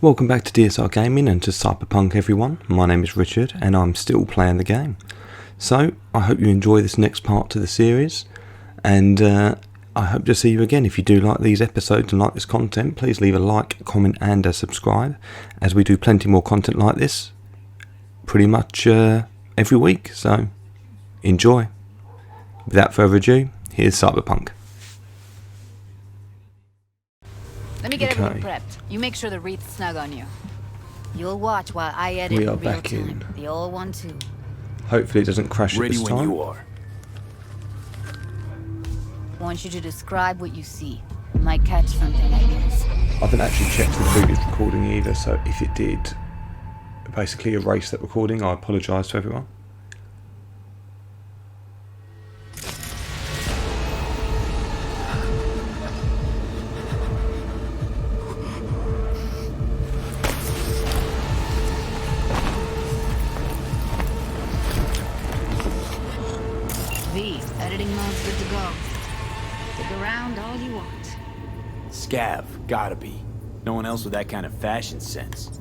Welcome back to DSR Gaming and to Cyberpunk, everyone. My name is Richard and I'm still playing the game. So I hope you enjoy this next part to the series, and I hope to see you again. If you do like these episodes and like this content, please leave a like, comment and a subscribe, as we do plenty more content like this pretty much every week. So enjoy. Without further ado, here's Cyberpunk. Let me get everything prepped. You make sure the wreath's snug on you. You'll watch while I edit We are in real back time. in. The old one too. Hopefully it doesn't crash at Ready this when time. you are. I want you to describe what you see. You might catch something I miss. I haven't actually checked the previous recording either, so if it did basically erase that recording, I apologise to everyone. Editing mode's good to go. Stick around all you want. Scav, gotta be. No one else with that kind of fashion sense.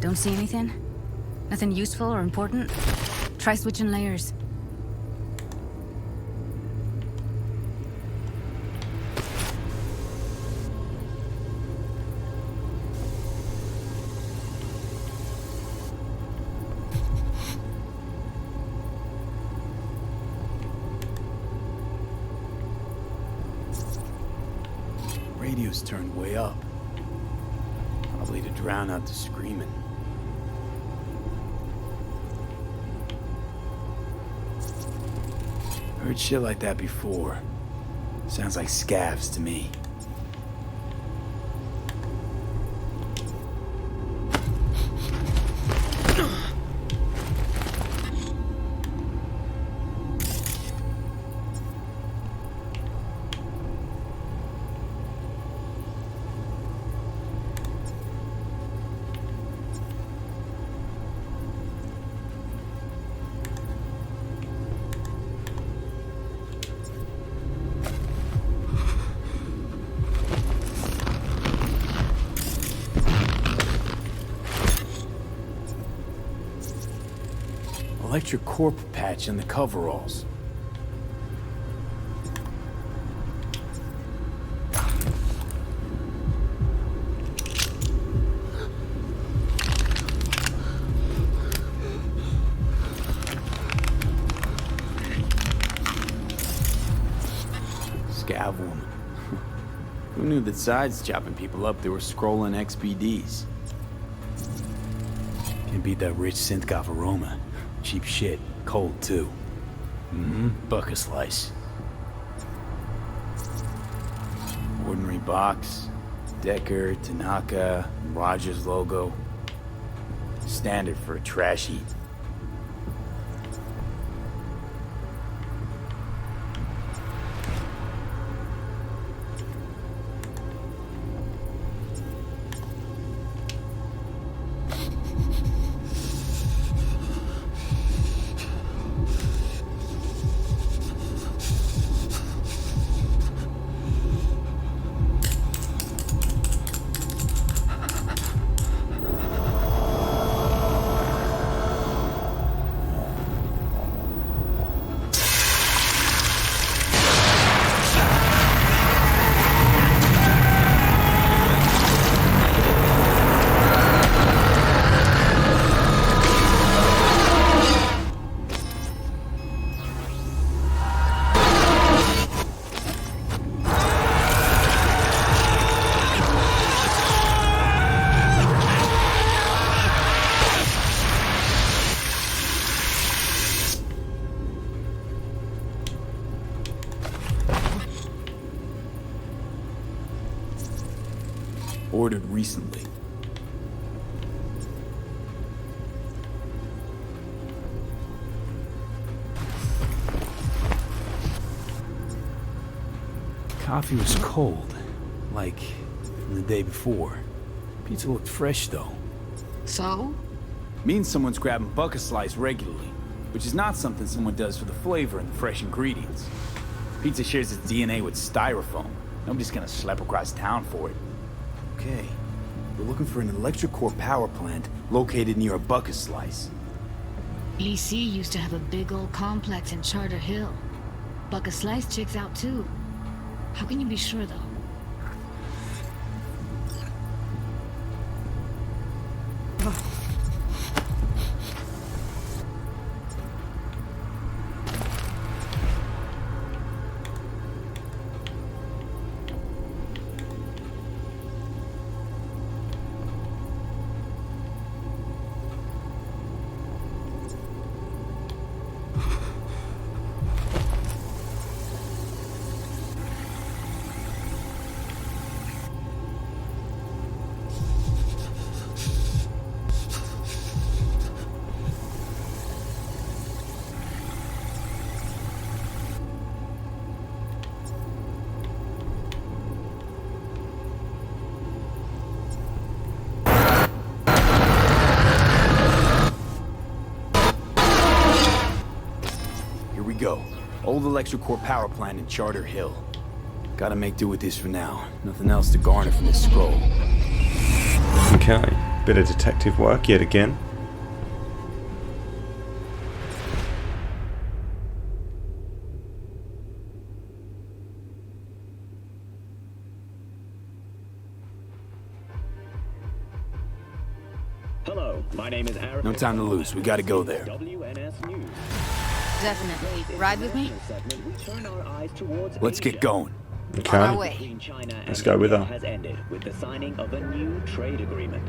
Don't see anything? Nothing useful or important? Try switching layers. Radio's turned way up. Probably to drown out the screaming. Heard shit like that before. Sounds like scavs to me. Electric corp patch in the coveralls. Scav woman. Who knew that besides chopping people up, they were scrolling XPDs? Can beat that rich synth goth aroma. Cheap shit. Cold, too. Buck a slice. Ordinary box. Decker, Tanaka, Rogers logo. Standard for a trash heap. Ordered recently. Coffee was cold, like from the day before. Pizza looked fresh, though. So? Means someone's grabbing bucket slice regularly, which is not something someone does for the flavor and the fresh ingredients. Pizza shares its DNA with styrofoam. Nobody's gonna schlep across town for it. Okay, we're looking for an electric core power plant located near a bucket slice. EC used to have a big old complex in Charter Hill. Bucket Slice checks out too. How can you be sure though? Go. Old electric core power plant in Charter Hill. Gotta make do with this for now. Nothing else to garner from this scroll. Okay, bit of detective work yet again. Hello, my name is Arasaka. No time to lose. We gotta go there. WNS News. Definitely. Ride with me? Let's get going. Okay, On our way. let's go with her. Has ended with the signing of a new trade agreement.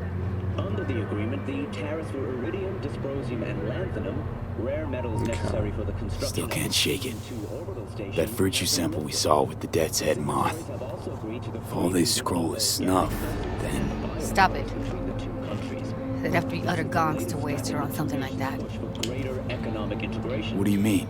Under the agreement, the tariffs for iridium, dysprosium, and lanthanum, rare metals necessary for the construction. Still can't shake it. of two orbital stations, That virtue sample we saw with the Death's Head moth. have also agreed to the If all this scroll is snuff, then Stop it. between the two countries. They'd have to be utter gonks to waste her on something like that. For greater economic integration. what do you mean?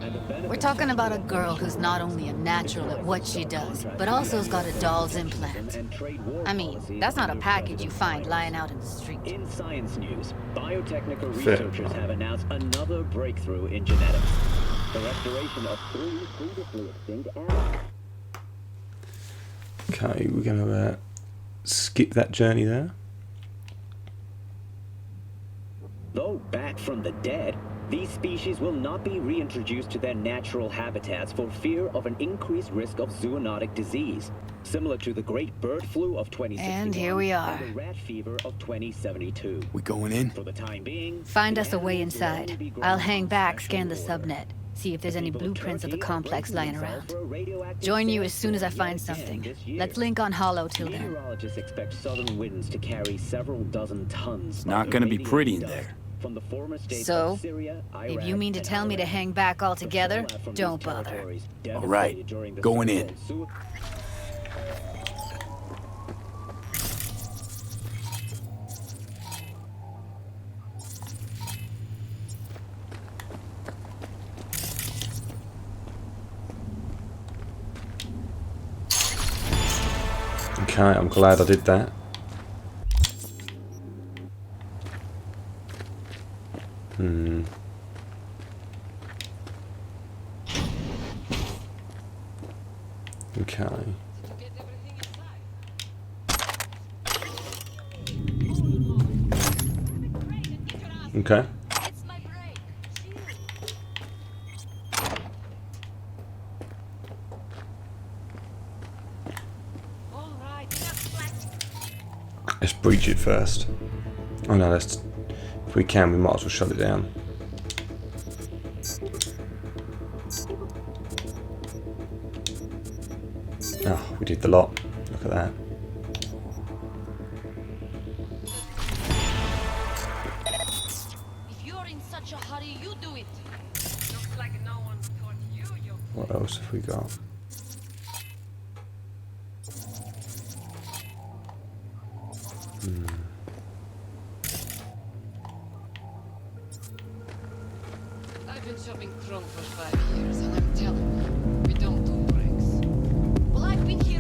We're talking about a girl who's not only a natural at what she does, but also has got a doll's implant. And trade war I mean, that's not a package you find lying out in the street. In science news, biotechnical Fair. researchers have announced another breakthrough in genetics. The restoration of 3 previously extinct animals. Okay, we're going to skip that journey there. Though back from the dead, these species will not be reintroduced to their natural habitats for fear of an increased risk of zoonotic disease, similar to the great bird flu of 2061 And here we are. and the rat fever of 2072. We going in? For the time being, Find the us a way animals will only inside. be grown I'll hang in back, special scan the order. subnet, see if there's any People of blueprints of the Turkey are complex bracing lying themselves around. for a radioactive Join you as soon as I sandstorm find yet again something. this year. Let's link on Hollow till then. Meteorologists expect southern winds to carry several dozen tons. Not of gonna be pretty in irradiated there. dust from the former states So, of Syria, if Iraq, you mean to and tell me to Iran. hang back The altogether, fallout from don't these bother. territories All right, devastated during the going in. so-called Okay, I'm glad I did that. Okay. Okay. Let's breach it first. Oh no, let's. If we can, we might as well shut it down. Oh, we did the lot. Look at that. If you're in such a hurry, you do it. Looks like no one taught you your What else have we got? I've been shopping Chrome for 5 years, and I'm telling you, we don't do breaks. Well, I've been here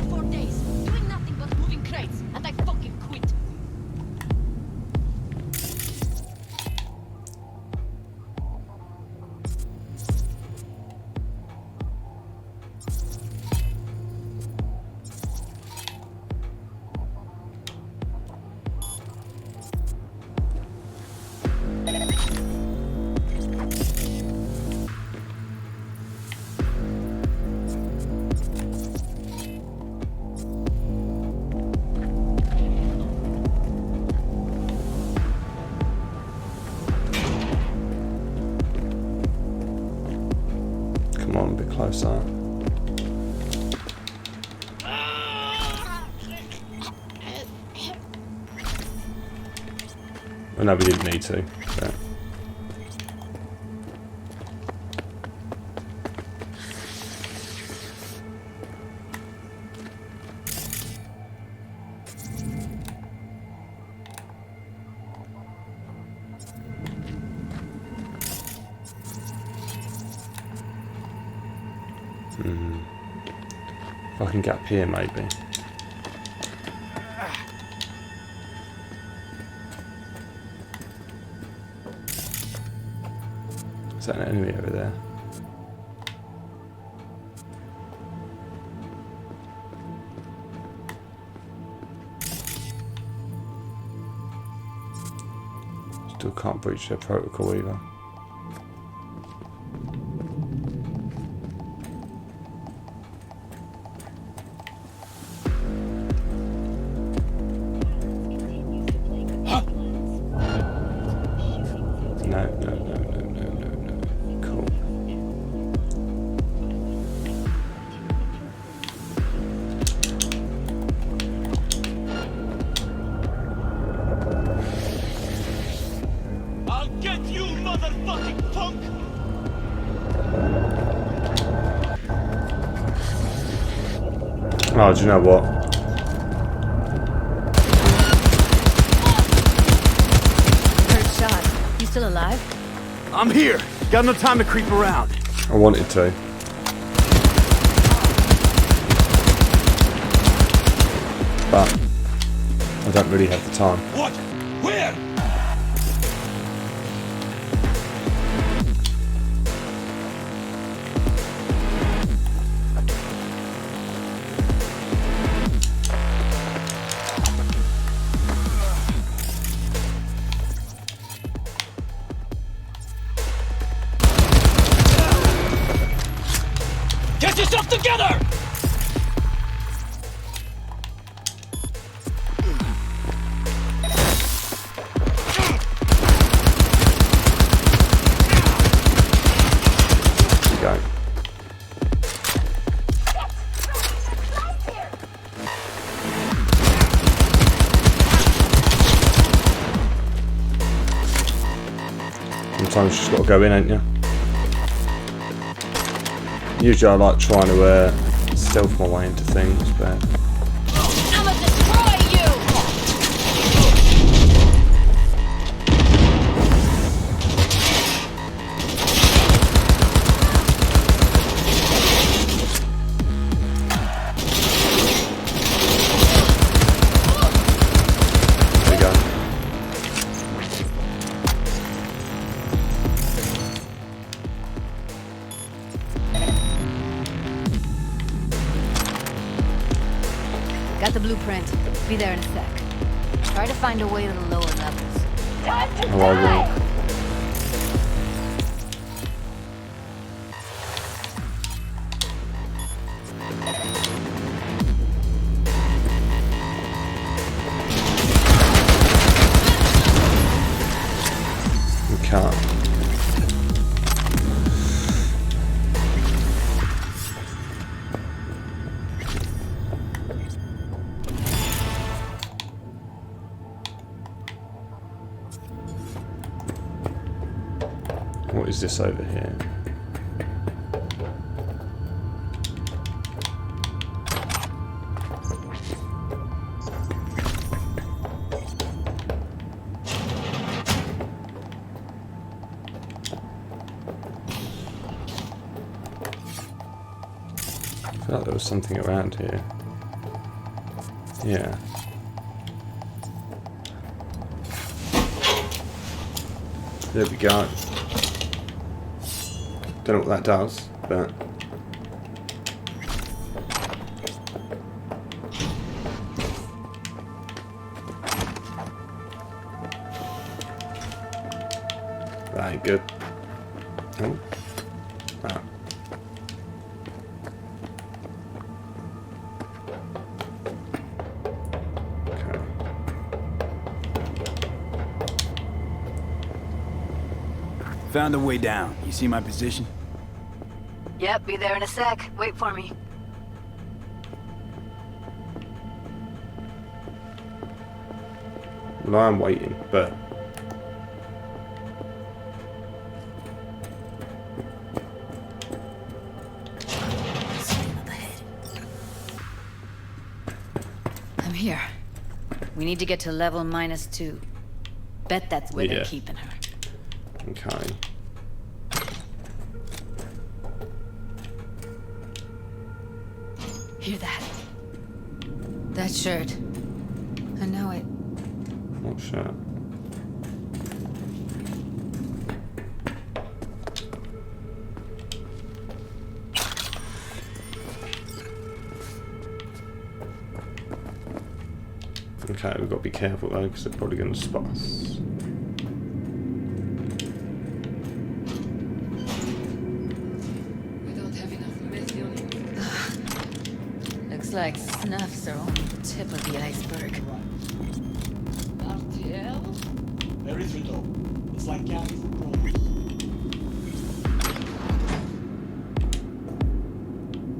closer. Well, no, we didn't need to. But. If I can get up here, maybe. Is that an enemy over there? Still can't breach their protocol either. Oh, do you know what? First shot. You still alive? I'm here. Got no time to creep around. I wanted to. But I don't really have the time. What? Where? Get yourself together! Go. Sometimes you just gotta go in, ain't you? Usually I like trying to stealth my way into things, but... I'ma destroy you! There you go. Got the blueprint. Be there in a sec. Try to find a way to the lower levels. Oh, I will. We can't. What is this over here? I feel like there was something around here. Yeah. There we go. Don't know what that does, but... that ain't good. Oh. Ah. Okay. Found a way down. You see my position? Yep, be there in a sec. Wait for me. Well, I am waiting, but... I'm here. We need to get to level -2. Bet that's where they're keeping her. Okay. Hear that? That shirt. I know it. What shirt? Okay, we've got to be careful though, because they're probably going to spot us. We don't have enough methionine. Looks like snuffs are only the tip of the iceberg. RTL? Erythritol. It's like candy for pros.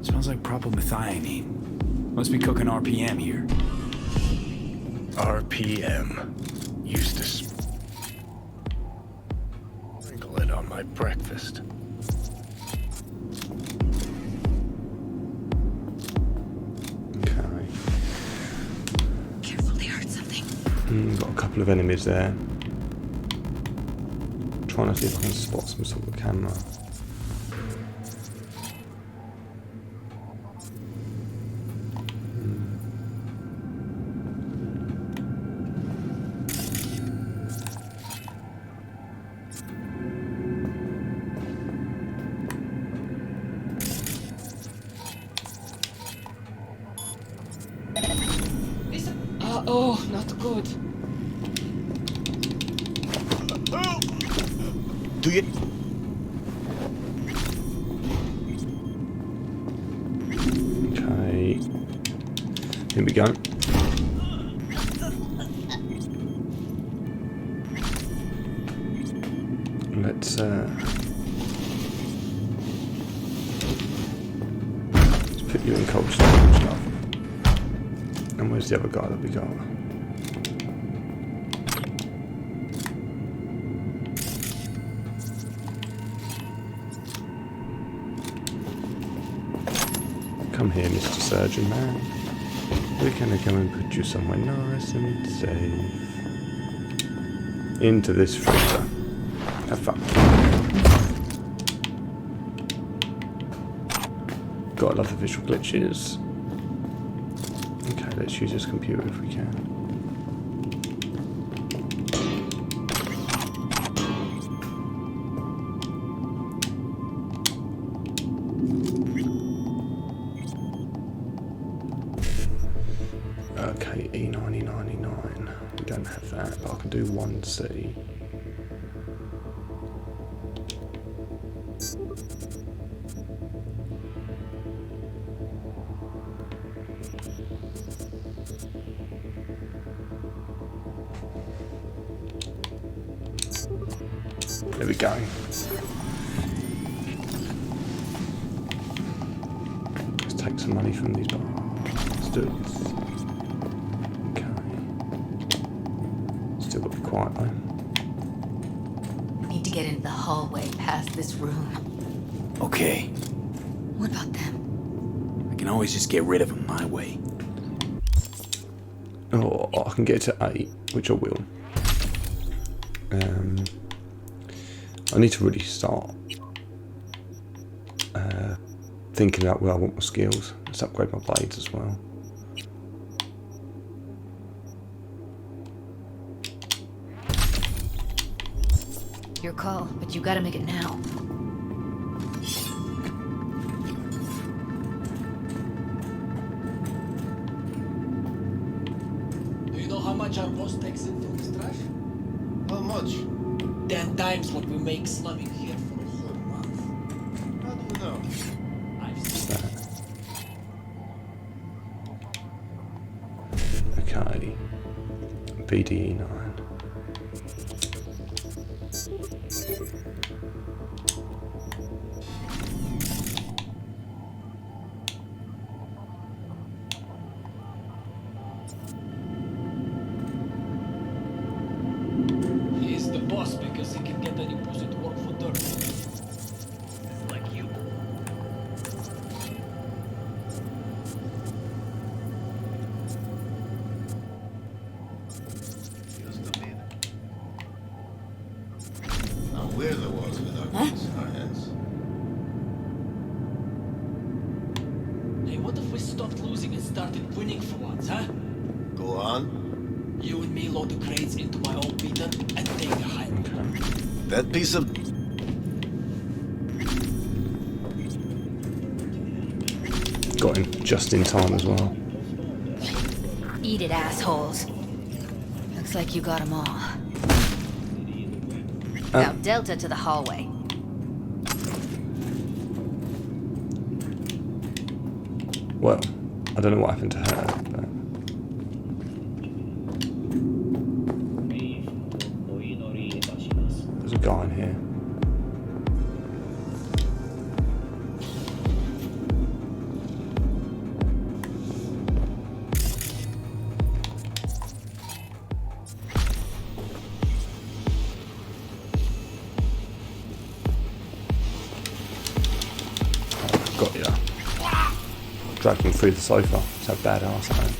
Smells like propylmethionine. Must be cooking RPM here. RPM. Used to sprinkle it on my breakfast. Okay. Careful, they heard something. Got a couple of enemies there. Trying to see if I can spot some sort of camera. Oh, not good. Do you? Okay. Here we go. Let's put you in cold storage, love. And where's the other guy that we got? Come here, Mr. Surgeon Man. We're gonna go and put you somewhere nice and safe. Into this freezer. Have fun. Gotta love the visual glitches. Okay, let's use this computer if we can. Okay, E9099. We don't have that, but I can do 1C. There we go. Let's take some money from these bastards. Okay. Still got to be quiet though. Need to get into the hallway past this room. Okay. What about them? I can always just get rid of them my way. Oh, I can get to 8, which I will. I need to really start thinking about where I want my skills. Let's upgrade my blades as well. Your call, but you gotta make it now. Do you know how much our boss takes in from this trash? How much? 10 times what we make slumming here for a whole month. How do you know? I've What's seen that? Okay. BDE9. Science. Hey, what if we stopped losing and started winning for once, huh? Go on. You and me load the crates into my old beater and take a hike. That piece of... Got him just in time as well. Eat it, assholes. Looks like you got them all. Now Delta to the hallway. Well, I don't know what happened to her, but... There's a guy in here. Got ya. Dragged him through the sofa. So badass, I am.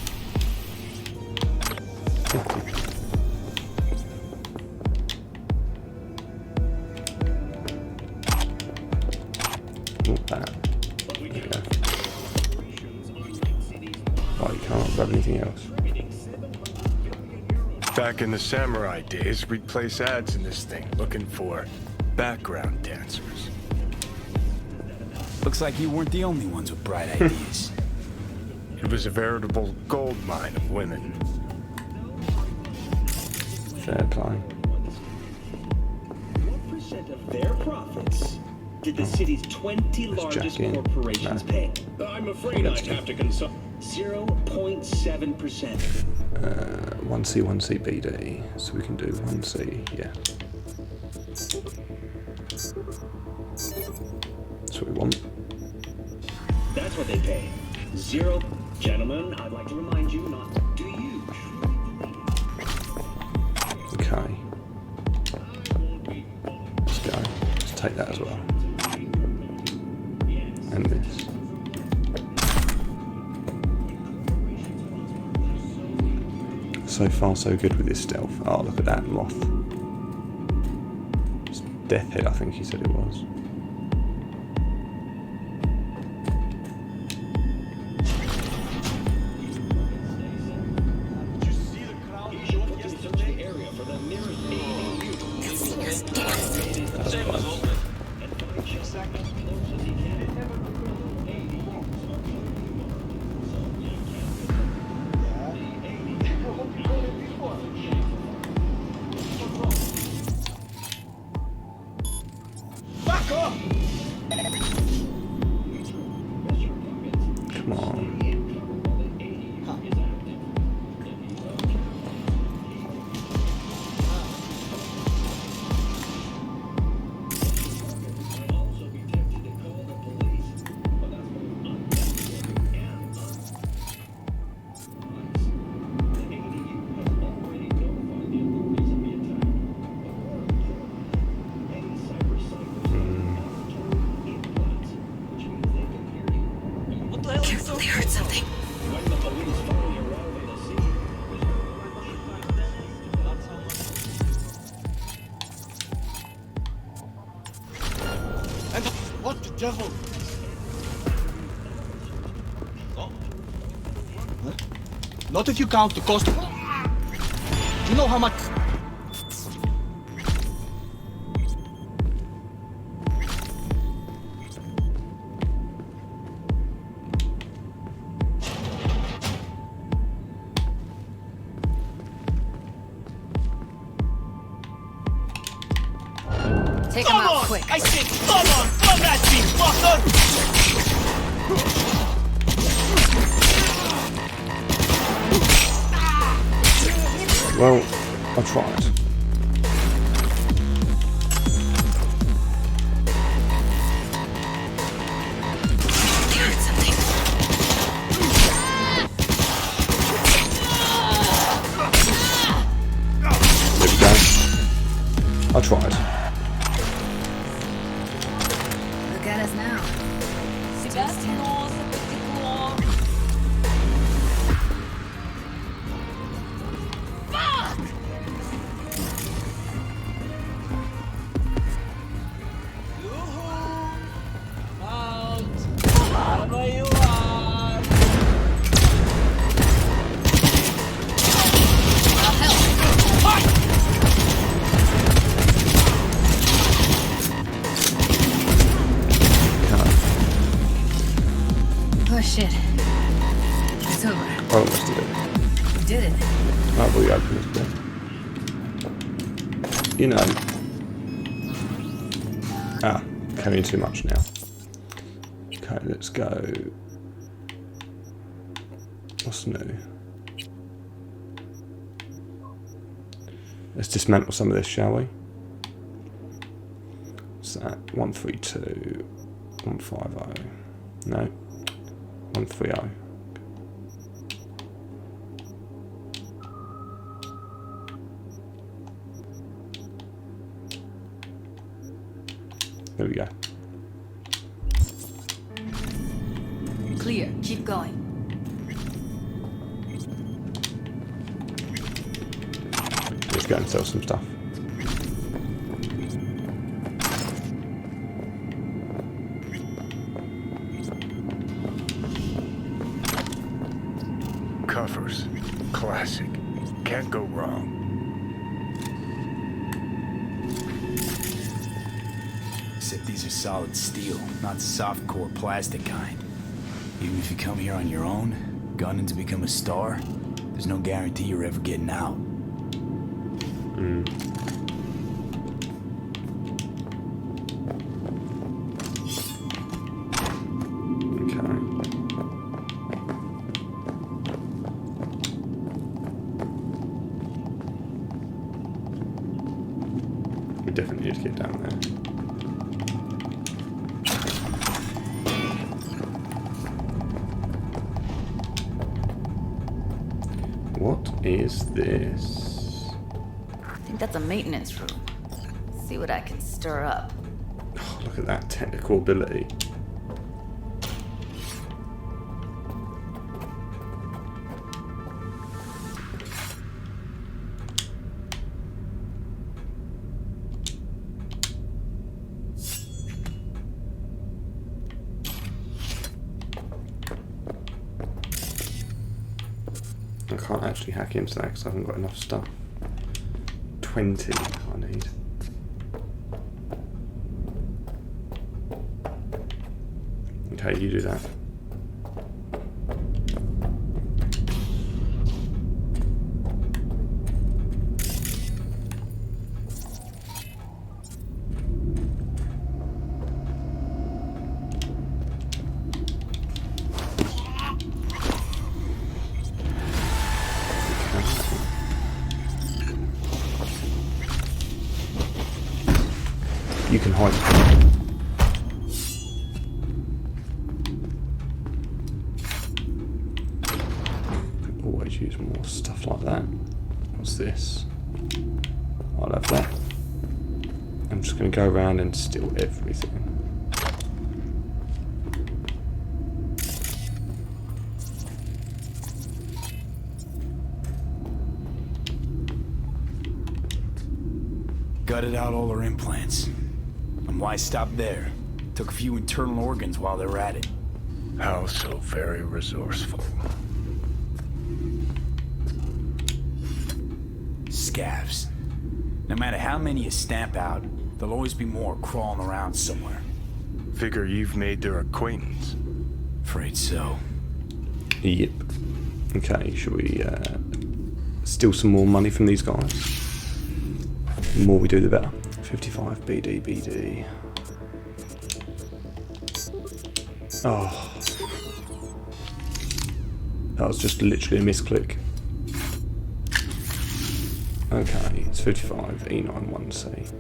Not bad. There we go. Oh, you can't grab anything else. Back in the samurai days, we'd place ads in this thing looking for background dancers. Looks like you weren't the only ones with bright ideas. It was a veritable gold mine of women. Fair play. What percent of their profits did the city's 20 largest Jack in. corporations No. pay? I'm afraid I'd have to consult. 0.7%. 1C, 1C, BD. So we can do 1C, yeah. That's what we want. That's what they pay. 0. Gentlemen, I'd like to remind you not. Do you? Okay. Let's go. Let's take that as well. And this. So far so good with this stealth. Oh, look at that moth. It's Death Head, I think he said it was. That's close. Come on. Careful, they heard something. And what the devil? Oh. What? Not if you count the cost. Do you know how much? Take him out quick. I said, come on, come at me, fucker! Well, I tried. They heard something. There we go. I tried. Look at us now. Oh shit. It's over. I almost did it. You did it. I've already opened this door. You know. Ah, carrying too much now. Okay, let's go. What's new? Let's dismantle some of this, shall we? What's that? 132, 150. No, 130. There we go. Clear. Keep going. Let's go and sell some stuff. Covers. Classic. Can't go wrong. Except these are solid steel, not soft-core plastic kind. Even if you come here on your own, gunning to become a star, there's no guarantee you're ever getting out. We definitely need to get down there. What is this? I think that's a maintenance room. See what I can stir up. Oh, look at that technical ability. I can't actually hack into that because I haven't got enough stuff. 20 I need. Okay, you do that. You can hide. Always use more stuff like that. What's this? I'll have that. I'm just going to go around and steal everything. Gutted out all her implants. And why stop there? Took a few internal organs while they were at it. How so very resourceful. Scavs. No matter how many you stamp out, there'll always be more crawling around somewhere. Figure you've made their acquaintance. Afraid so. Yep. Okay, should we steal some more money from these guys? The more we do, the better. 55 BD. Oh. That was just literally a misclick. Okay, it's 55 E91C.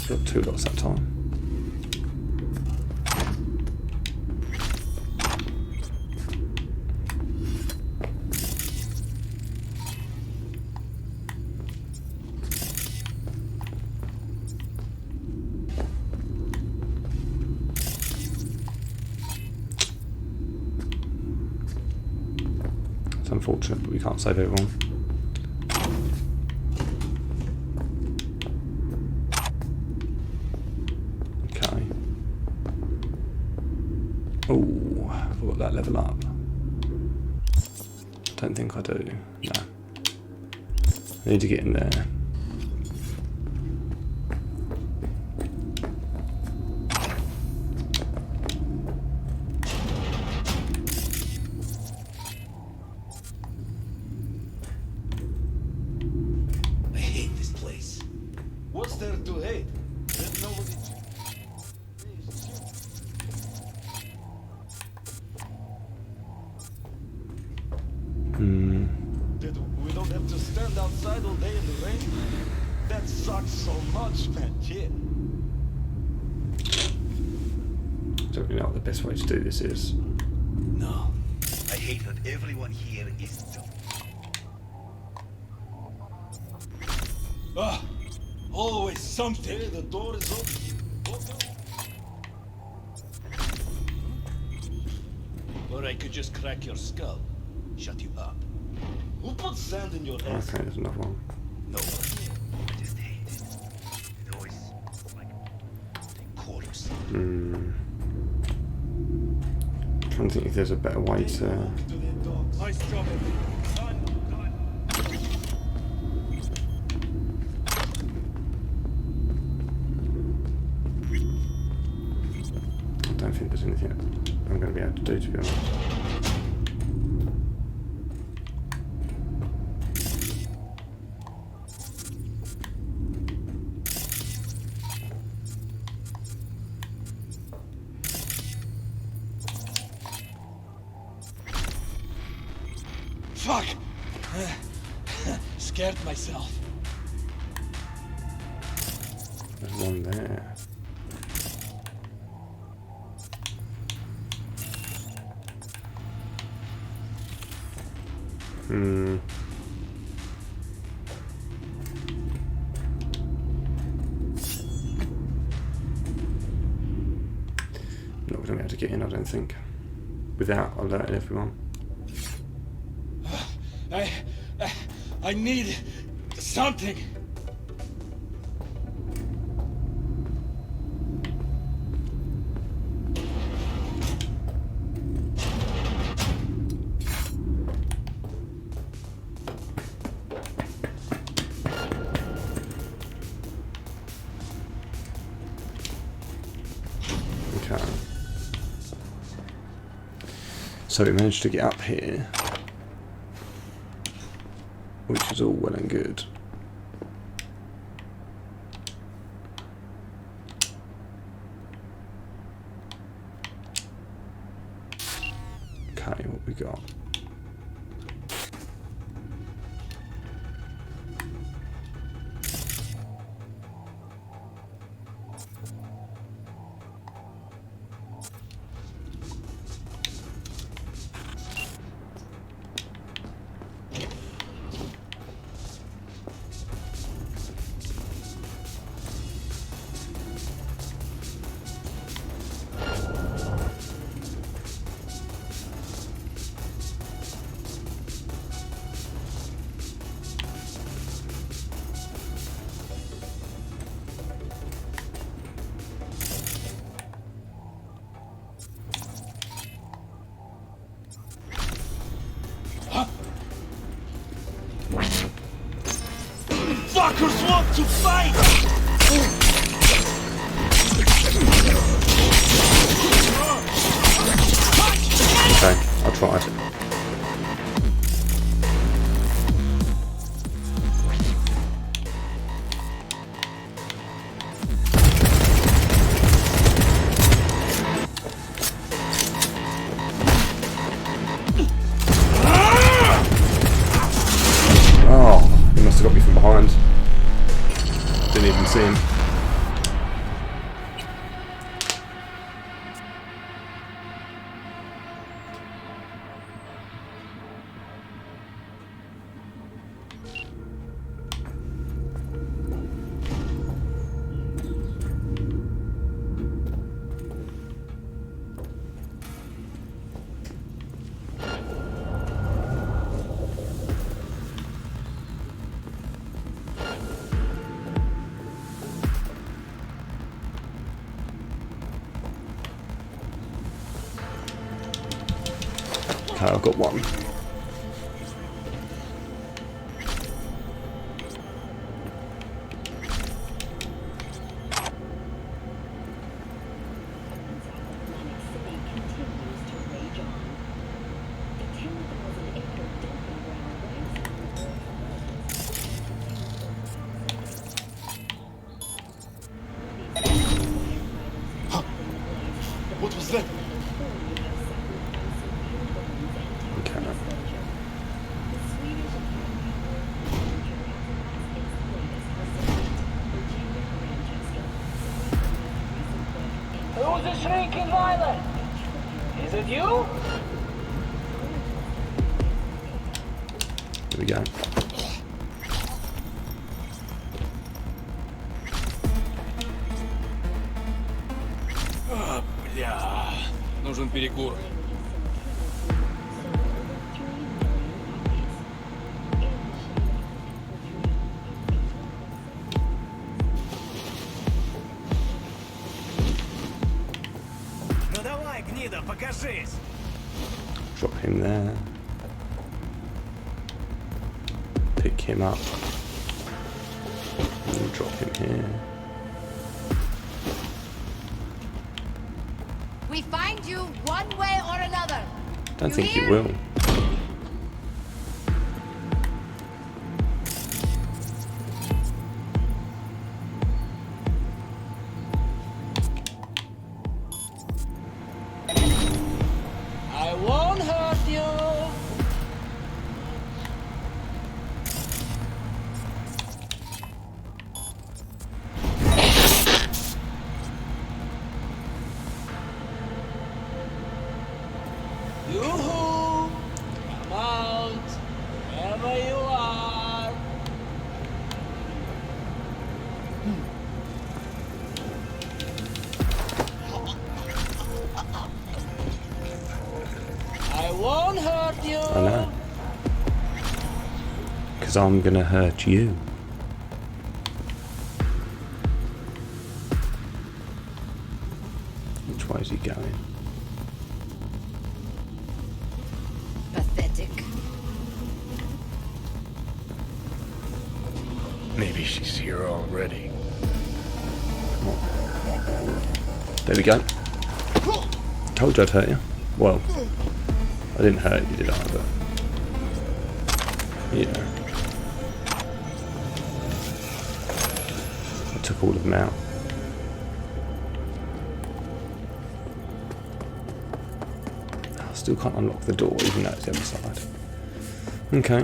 Got 2 lots that time. It's unfortunate, but we can't save everyone. got that level up. Don't think I do. No. I need to get in there. I hate this place. What's there to hate? There's nobody. We don't have to stand outside all day in the rain. That sucks so much, man. Yeah. Don't really know what the best way to do this is. No. I hate that everyone here is dumb. Always something. Hey, the door is open. Or I could just crack your skull. Shut you up. Who put sand in your ass? Okay, there's another one. No. I just hate it. It's always like quarters. Trying to think if there's a better way to. Nice job, I don't think there's anything I'm going to be able to do, to be honest. Fuck! Scared myself. There's one there. Not going to be able to get in, I don't think, without alerting everyone. I need something. Okay. So we managed to get up here, which is all well and good. Okay, what we got? Fuckers want to fight! Okay, I tried. Oh, he must have got me from behind. Didn't even see him. I've got one. What was that? Okay. Who's the shrinking violet? Is it you? Here we go. Бля, нужен перекур. Ну давай, гнида, покажись! Drop him there. Pick him up. And drop him here. We find you one way or another. Don't You think hear? you will. I won't hurt you. Yoo-hoo! Come out, wherever you are. I won't hurt you. I know. Because I'm going to hurt you. Which way is he going? Pathetic. Maybe she's here already. There we go. Told you I'd hurt you. Well, I didn't hurt you, did I? But yeah, I took all of them out. I still can't unlock the door, even though it's the other side. Okay.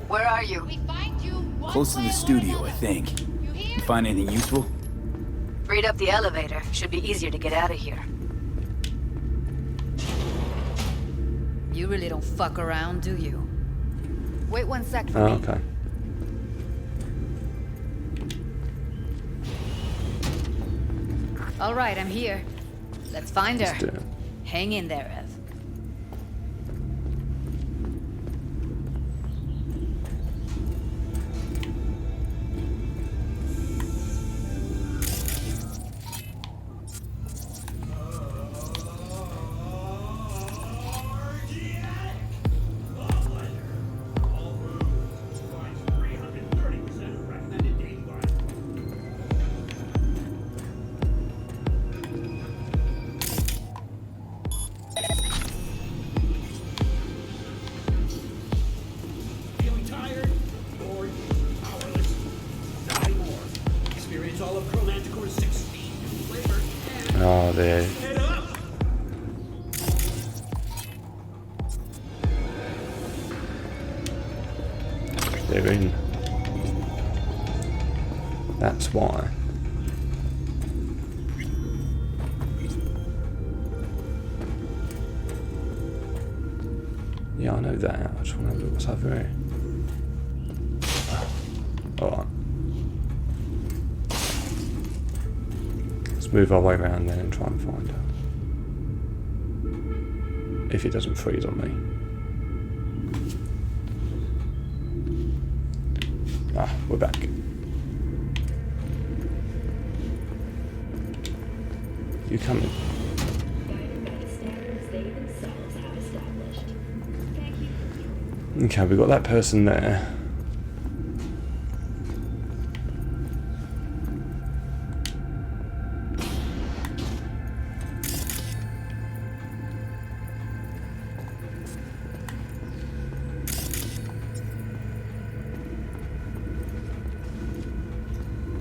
Where are you? Close to the studio, I think. You find anything useful? Freed up the elevator. Should be easier to get out of here. You really don't fuck around, do you? Wait 1 sec for Oh, me. okay. All right, I'm here. Let's find Let's her. do it. Hang in there, Ev. Feeling tired? Bored? Powerless? Die more. Experience all of Chromanticore's 16 new flavors and Oh, there. head up! They're in. That's why. Yeah, I know that. I just want to have a look what's over here. Alright. Let's move our way around then and try and find her. If it doesn't freeze on me. Ah, we're back. You coming? Okay, we've got that person there.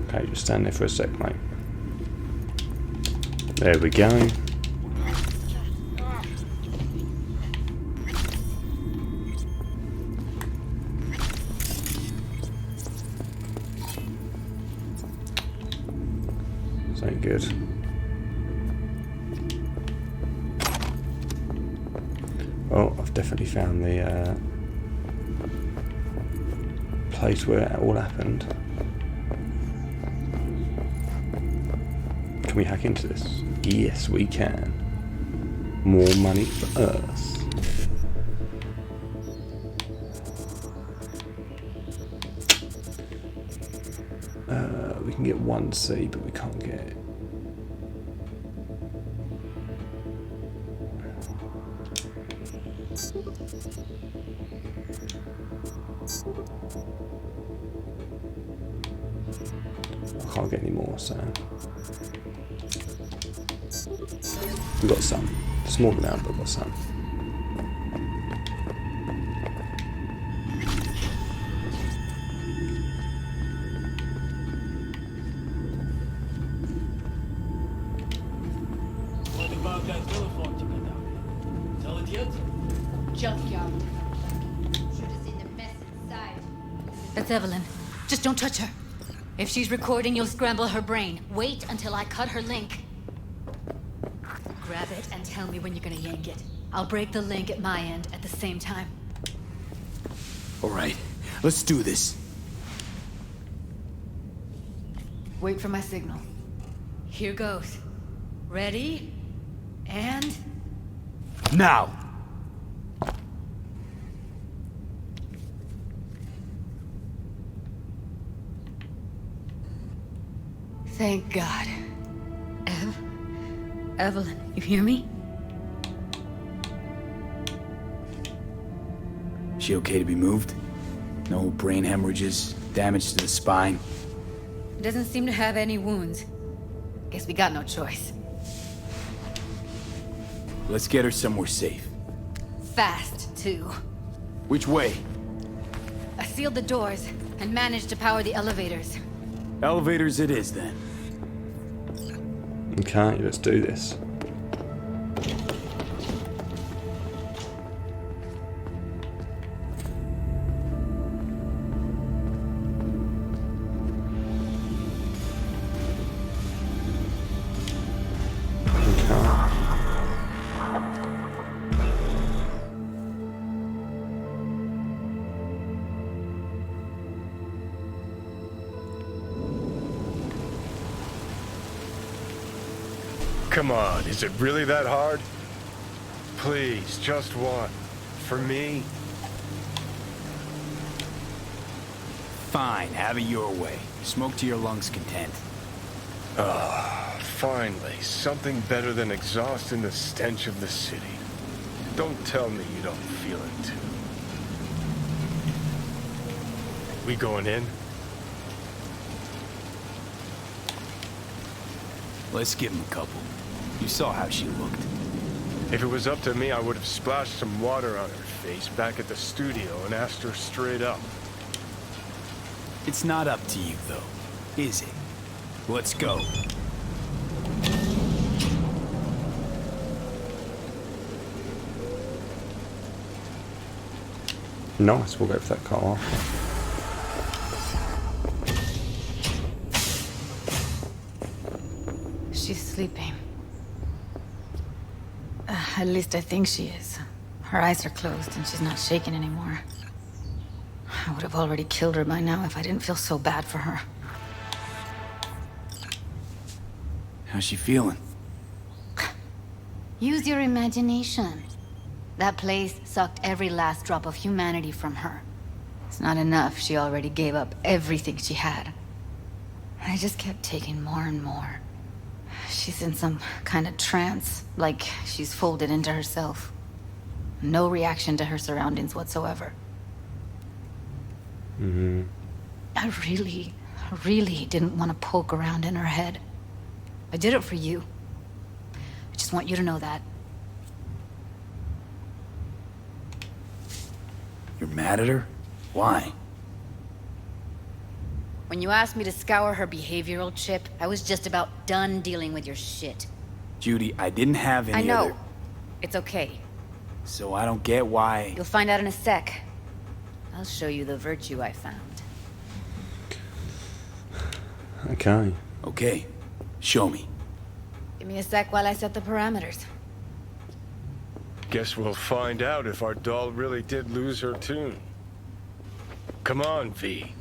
Okay, just stand there for a sec, mate. There we go. This ain't good. Oh, I've definitely found the place where it all happened. Can we hack into this? Yes, we can. More money for us. We can get 1C, but we can't get... I can't get any more, so... We got some. Small amount, but got some. What about that telephone you got out? Tell it yet? Junkyard. Should have seen the mess inside. That's Evelyn. Just don't touch her. If she's recording, you'll scramble her brain. Wait until I cut her link. Grab it and tell me when you're gonna yank it. I'll break the link at my end at the same time. Alright, let's do this. Wait for my signal. Here goes. Ready? And... Now! Thank God. Evelyn, you hear me? She okay to be moved? No brain hemorrhages, damage to the spine? Doesn't seem to have any wounds. Guess we got no choice. Let's get her somewhere safe. Fast, too. Which way? I sealed the doors and managed to power the elevators. Elevators it is, then. Okay, let's do this. Come on, is it really that hard? Please, just one. For me? Fine, have it your way. Smoke to your lungs' content. Finally, something better than exhaust in the stench of the city. Don't tell me you don't feel it too. We going in? Let's give him a couple. You saw how she looked. If it was up to me, I would have splashed some water on her face back at the studio and asked her straight up. It's not up to you, though, is it? Let's go. Nice, we'll go for that car after. She's sleeping. At least I think she is. Her eyes are closed and she's not shaking anymore. I would have already killed her by now if I didn't feel so bad for her. How's she feeling? Use your imagination. That place sucked every last drop of humanity from her. It's not enough, she already gave up everything she had. I just kept taking more and more. She's in some kind of trance, like she's folded into herself. No reaction to her surroundings whatsoever. I really didn't want to poke around in her head. I did it for you. I just want you to know that. You're mad at her? Why? When you asked me to scour her behavioral chip, I was just about done dealing with your shit. Judy, I didn't have any I know. other... It's okay. So I don't get why... You'll find out in a sec. I'll show you the virtue I found. Okay. Okay. Show me. Give me a sec while I set the parameters. Guess we'll find out if our doll really did lose her tune. Come on, V.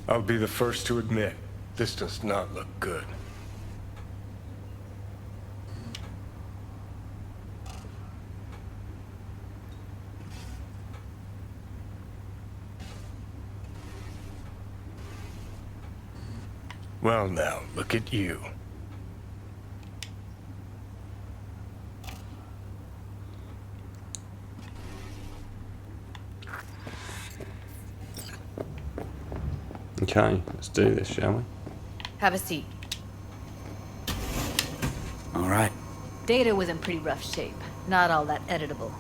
I'll be the first to admit, this does not look good. Well now, look at you. Okay, let's do this, shall we? Have a seat. All right. Data was in pretty rough shape. Not all that editable.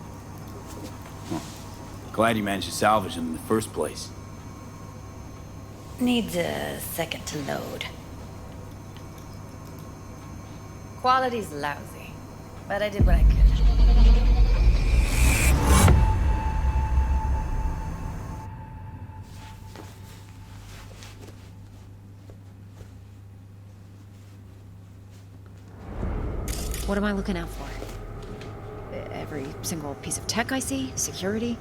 Glad you managed to salvage them in the first place. Needs a second to load. Quality's lousy, but I did what I could. What am I looking out for? Every single piece of tech I see? Security?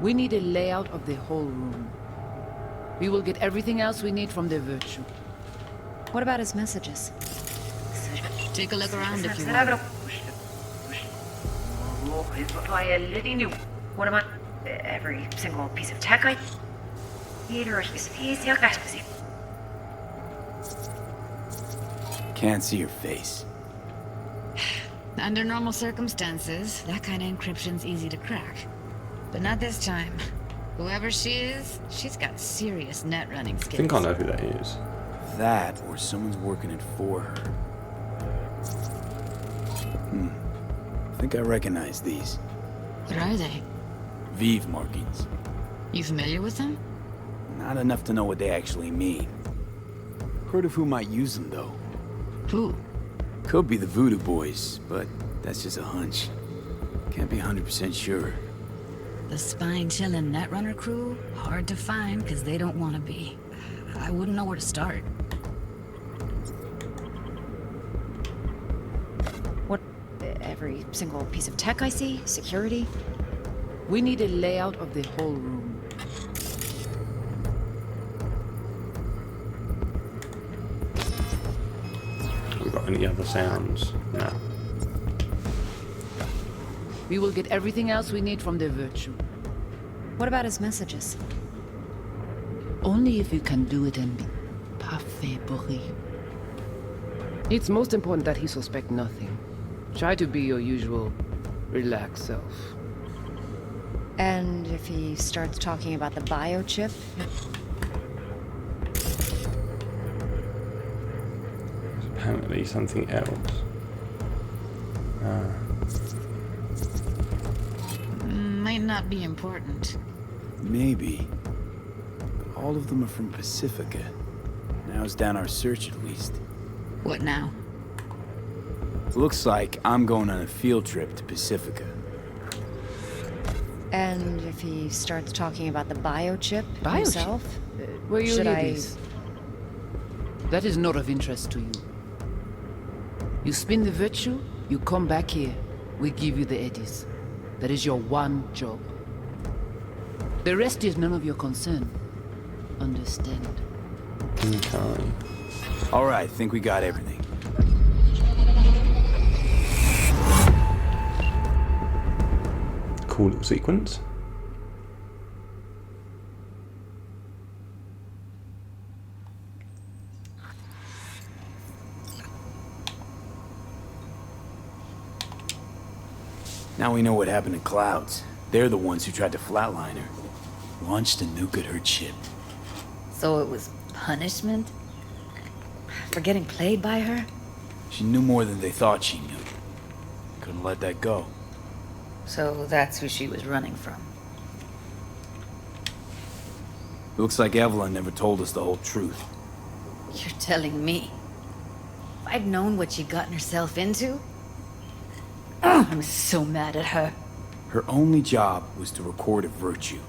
We need a layout of the whole room. We will get everything else we need from the virtue. What about his messages? Take a look around if you want. What am I? Every single piece of tech I... Can't see your face. Under normal circumstances, that kind of encryption's easy to crack. But not this time. Whoever she is, she's got serious net running skills. I think I know who that is. That, or someone's working it for her. I think I recognize these. What are they? Vive markings. You familiar with them? Not enough to know what they actually mean. Heard of who might use them, though. Who? Could be the Voodoo Boys, but that's just a hunch. Can't be 100% sure. The spine-chilling Netrunner crew? Hard to find, because they don't want to be. I wouldn't know where to start. What? Every single piece of tech I see? Security? We need a layout of the whole room. Have we got any other sounds? No. We will get everything else we need from the virtue. What about his messages? Only if you can do it and be parfait bourré. It's most important that he suspect nothing. Try to be your usual relaxed self. And if he starts talking about the biochip? Apparently something else. Might not be important. Maybe. But all of them are from Pacifica. Narrows down our search at least. What now? Looks like I'm going on a field trip to Pacifica. And if he starts talking about the biochip himself? Where you should hear I... this? That is not of interest to you. You spin the virtue, you come back here. We give you the eddies. That is your one job. The rest is none of your concern. Understand? Okay. All right, think we got everything. Cool little sequence. Now we know what happened to Clouds. They're the ones who tried to flatline her. Launched a nuke at her chip. So it was punishment? For getting played by her? She knew more than they thought she knew. Couldn't let that go. So that's who she was running from. Looks like Evelyn never told us the whole truth. You're telling me? If I'd known what she'd gotten herself into? Ugh, I'm so mad at her. Her only job was to record a virtue.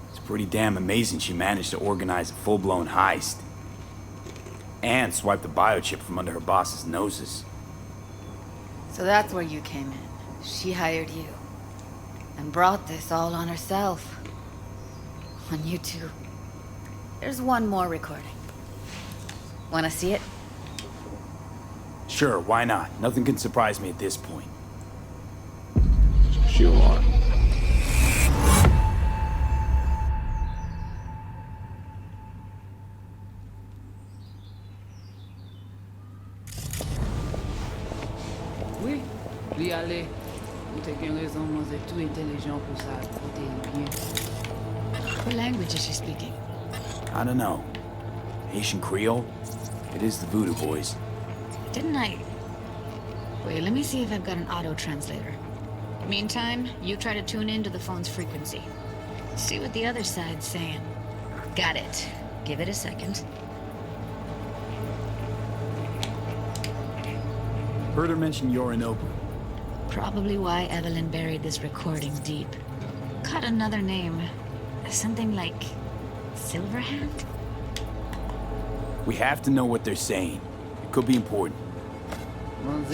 It's pretty damn amazing she managed to organize a full-blown heist. And swipe the biochip from under her boss's noses. So that's where you came in. She hired you. And brought this all on herself. On you two. There's one more recording. Wanna see it? Sure, why not? Nothing can surprise me at this point. Sure. Oui, lui aller. Ou t'as qu'une raison, moi, c'est tout intelligent pour ça, pour t'aider bien. What language is she speaking? I don't know. Haitian Creole? It is the Voodoo Boys. Didn't I... Wait, let me see if I've got an auto-translator. Meantime, you try to tune into the phone's frequency. See what the other side's saying. Got it. Give it a second. Heard her mention Yorinobu. Probably why Evelyn buried this recording deep. Caught another name. Something like... Silverhand? We have to know what they're saying. It could be important.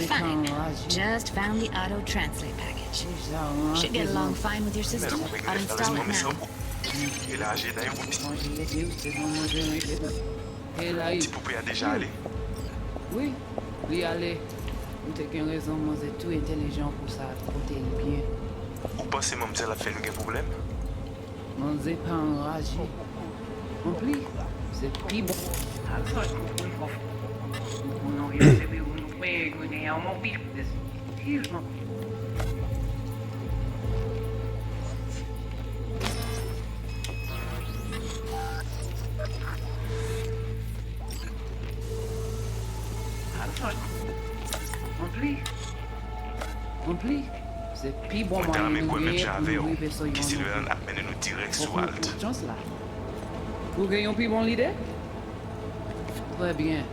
Fine. Just found the auto-translate package. Should get along fine with your system. I'll install it now. Oui, lui aller. Ou t'as qu'une raison, moi, c'est tout intelligent pour ça, pour t'aider bien. Ou pensez moi m'dire la fait nous problème? Moi, c'est pas enragé. En plus, c'est pis bon. En plus, c'est pis bon moyen de vivre sur qui Sylvain a mené nous direct sur Alt. Vous gagnez un plus bon leader? Très bien.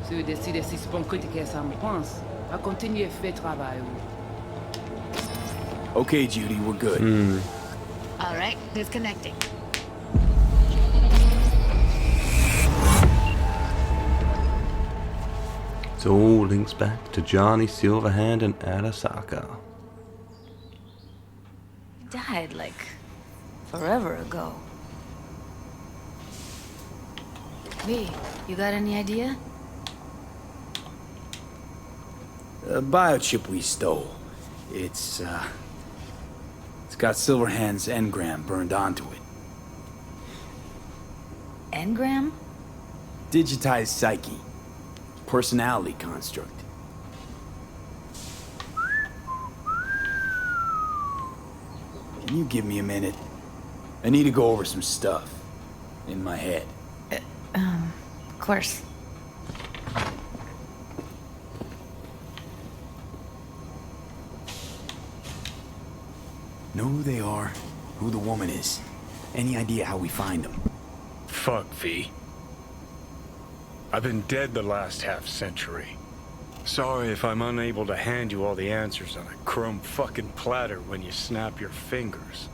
Si vous décidez si c'est bon critiquer ça, me pense, à continuer à faire travail. Okay, Judy, we're good. All right, disconnecting. It all links back to Johnny Silverhand and Arasaka. He died, like, forever ago. V, you got any idea? The biochip we stole. It's got Silverhand's engram burned onto it. Engram? Digitized psyche. Personality construct. Can you give me a minute? I need to go over some stuff in my head. Of course. Know who they are, who the woman is. Any idea how we find them? Fuck, V. I've been dead the last half-century. Sorry if I'm unable to hand you all the answers on a chrome fucking platter when you snap your fingers.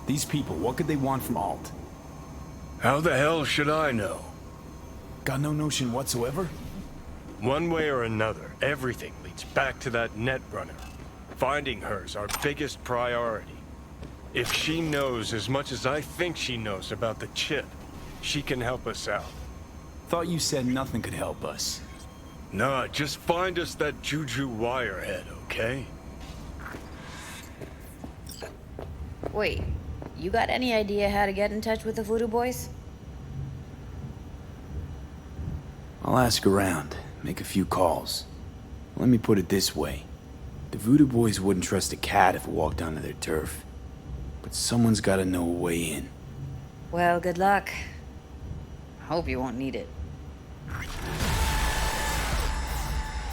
These people, what could they want from Alt? How the hell should I know? Got no notion whatsoever? One way or another, everything leads back to that netrunner. Finding her's our biggest priority. If she knows as much as I think she knows about the chip, she can help us out. Thought you said nothing could help us. Nah, just find us that Juju wirehead, okay? Wait, you got any idea how to get in touch with the Voodoo Boys? I'll ask around, make a few calls. Let me put it this way. The Voodoo Boys wouldn't trust a cat if it walked onto their turf. But someone's gotta know a way in. Well, good luck. Hope you won't need it.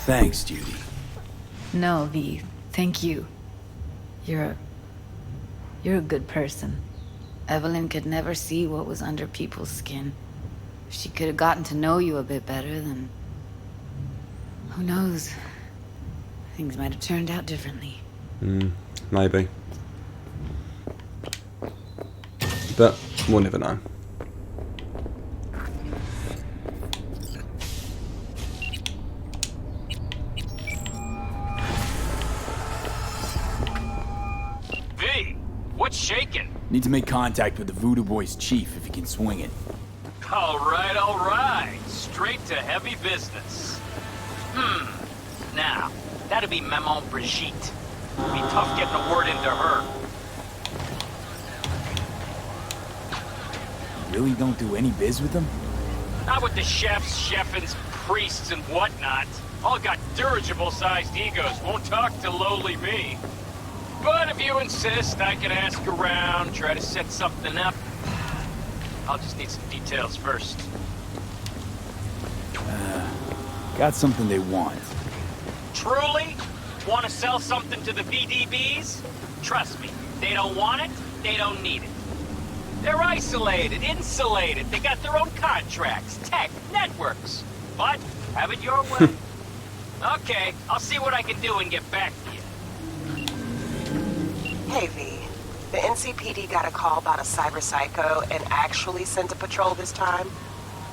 Thanks, Judy. No, V. Thank you. You're a good person. Evelyn could never see what was under people's skin. If she could have gotten to know you a bit better, then... who knows? Things might have turned out differently. Maybe. But we'll never know. V, what's shaking? Need to make contact with the Voodoo Boys chief if you can swing it. All right. Straight to heavy business. Now, that'd be Maman Brigitte. Be tough getting a word into her. You really don't do any biz with them? Not with the chefs, chefins, priests, and whatnot. All got dirigible-sized egos, won't talk to lowly me. But if you insist, I can ask around, try to set something up. I'll just need some details first. Got something they want. Truly? Want to sell something to the VDBs? Trust me, they don't want it, they don't need it. They're isolated, insulated, they got their own contracts, tech, networks. But, have it your way. Okay, I'll see what I can do and get back to you. Hey, V. The NCPD got a call about a cyber psycho and actually sent a patrol this time.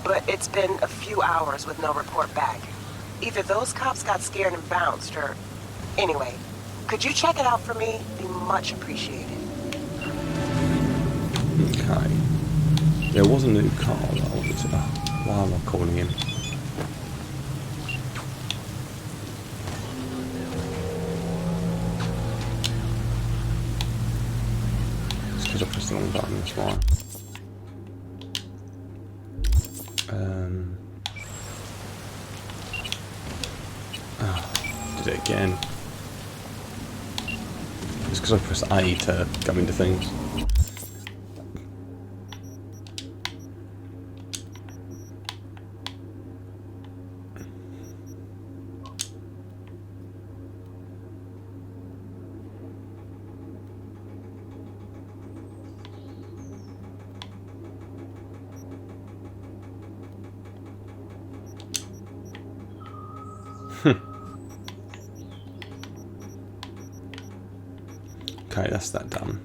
But it's been a few hours with no report back. Either those cops got scared and bounced, or... Anyway, could you check it out for me? Be much appreciated. Okay. There was a new car that I wanted to... why am I calling him? It's because I pressed the wrong button, that's why. Did it again. It's because I pressed A to go into things. Okay, that's that done.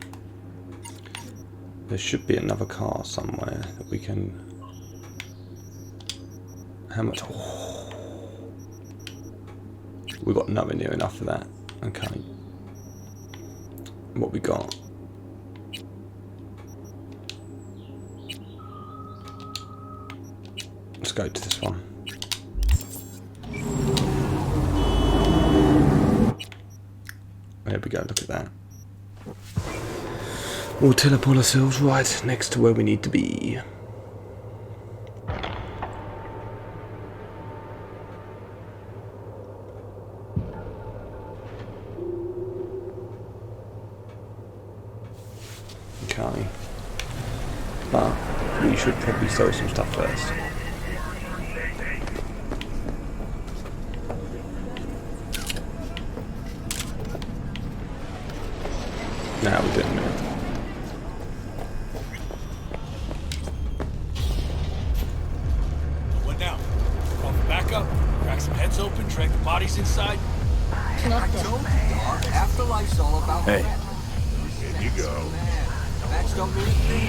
There should be another car somewhere that we can... How much? Oh. We got nowhere near enough for that. Okay. What we got? Let's go to this one. There we go, look at that. We'll teleport ourselves right next to where we need to be. Okay. But we should probably sell some stuff first. Now we're doing it. What now? Call for backup, crack some heads open, drag the bodies inside. I told you, dog. Afterlife's all about... Hey. Here you go. That's don't mean anything.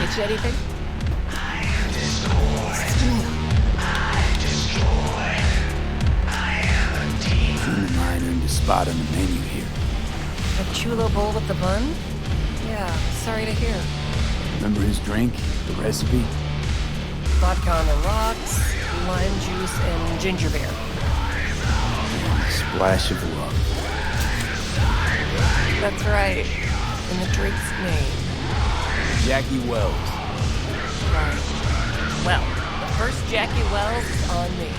Itch anything? I earned a spot on the menu here. A chulo bowl with the bun? Yeah, sorry to hear. Remember his drink? The recipe? Vodka on the rocks, lime juice, and ginger beer. And a splash of love. That's right. In the drink's name. Jackie Wells. Right. Well, the first Jackie Wells is on me.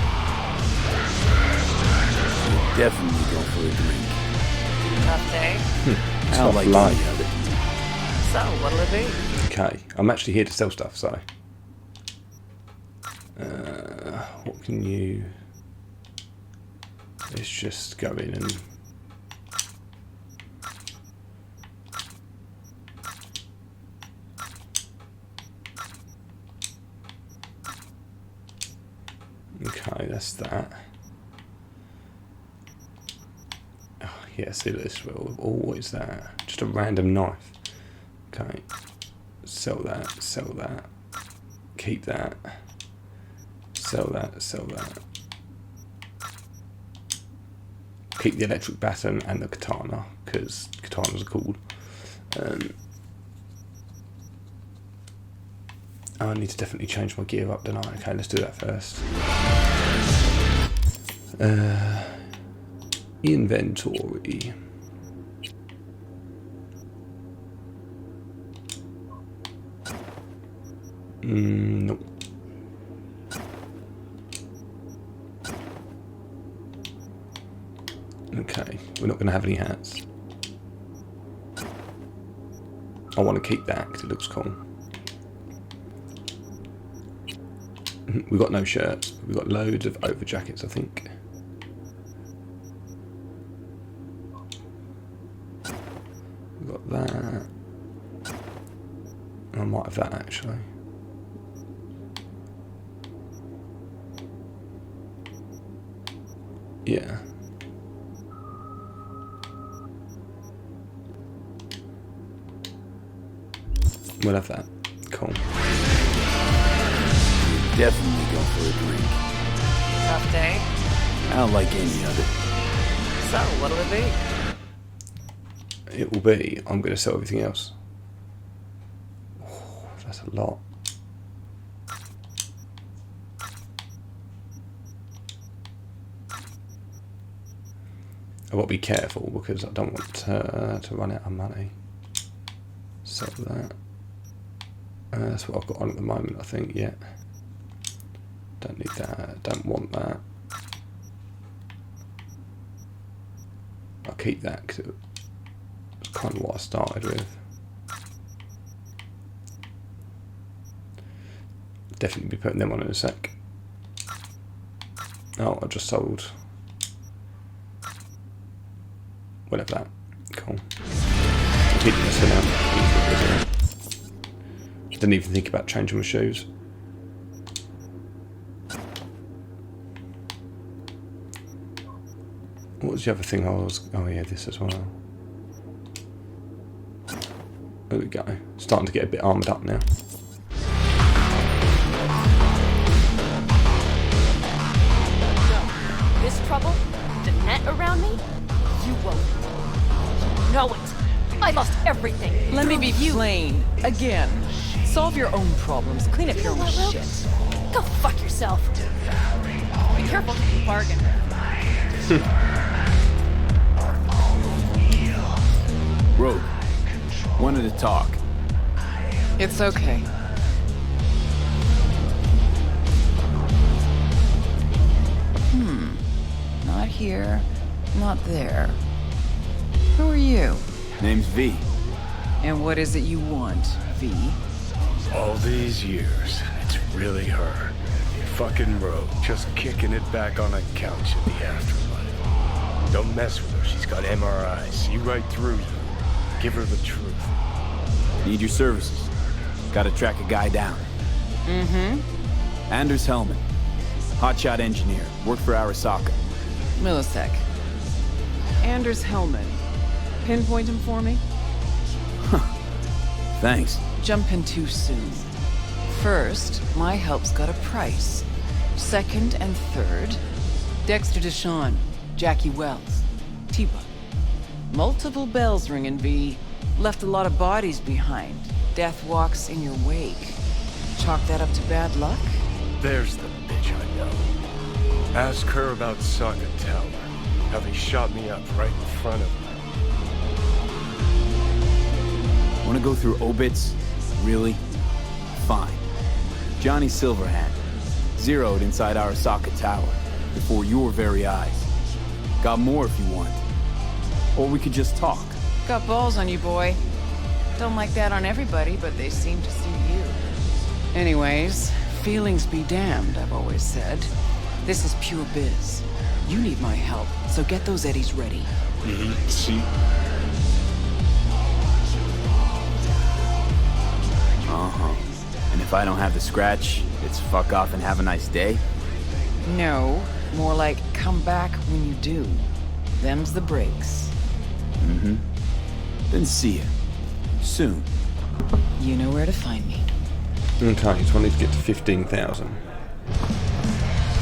Definitely go for a drink. Tough day. I'll like life. any of it. So, what'll it be? Okay, I'm actually here to sell stuff, so... what can you... Let's just go in and... Okay, that's that. Oh, yeah, see this will always that. Just a random knife. Okay. Sell that. Keep that. Sell that. Keep the electric baton and the katana, because katanas are cool. I need to definitely change my gear up, don't I? Okay, let's do that first. Inventory. Nope. Okay, we're not going to have any hats. I want to keep that because it looks cool. We've got no shirts, but we've got loads of over jackets, I think. We've got that. I might have that actually. Yeah. We'll have that. Cool. Definitely go for a drink. Tough day. I don't like any of it. So, what'll it be? It will be, I'm going to sell everything else. Oh, that's a lot. I've got to be careful because I don't want to run out of money. Sell that. That's what I've got on at the moment, I think, yeah. Don't need that, don't want that. I'll keep that because it was kind of what I started with. Definitely be putting them on in a sec. Oh, I just sold. We'll have that. Cool. I'm keeping this for now. Didn't even think about changing my shoes. What was the other thing I was... Oh yeah, this as well. There we go. Starting to get a bit armoured up now. This trouble? The net around me? You won't. You know it. I lost everything. Let me be plain. Again. Solve your own problems. Clean up your own shit. Go fuck yourself. Be careful, bargain. Rogue, wanted to talk. It's okay. Not here, not there. Who are you? Name's V. And what is it you want, V? All these years, it's really her. Fucking Rogue, just kicking it back on a couch in the afterlife. Don't mess with her, she's got MRIs. See right through you. Give her the truth. Need your services. Gotta track a guy down. Anders Hellman. Hotshot engineer. Worked for Arasaka. Millisec. Anders Hellman. Pinpoint him for me? Thanks. Jumping too soon. First, my help's got a price. Second and third, Dexter DeShawn, Jackie Wells, T-Bug. Multiple bells ringing, V. Left a lot of bodies behind. Death walks in your wake. Chalk that up to bad luck? There's the bitch I know. Ask her about Saka Tower. How they shot me up right in front of her. Wanna go through obits? Really? Fine. Johnny Silverhand. Zeroed inside Arasaka Tower. Before your very eyes. Got more if you want. Or we could just talk. Got balls on you, boy. Don't like that on everybody, but they seem to suit you. Anyways, feelings be damned, I've always said. This is pure biz. You need my help, so get those eddies ready. See? Uh-huh. And if I don't have the scratch, it's fuck off and have a nice day? No, more like come back when you do. Them's the breaks. Mm-hmm. Then see ya. Soon. You know where to find me. Okay, so I need to get to 15,000.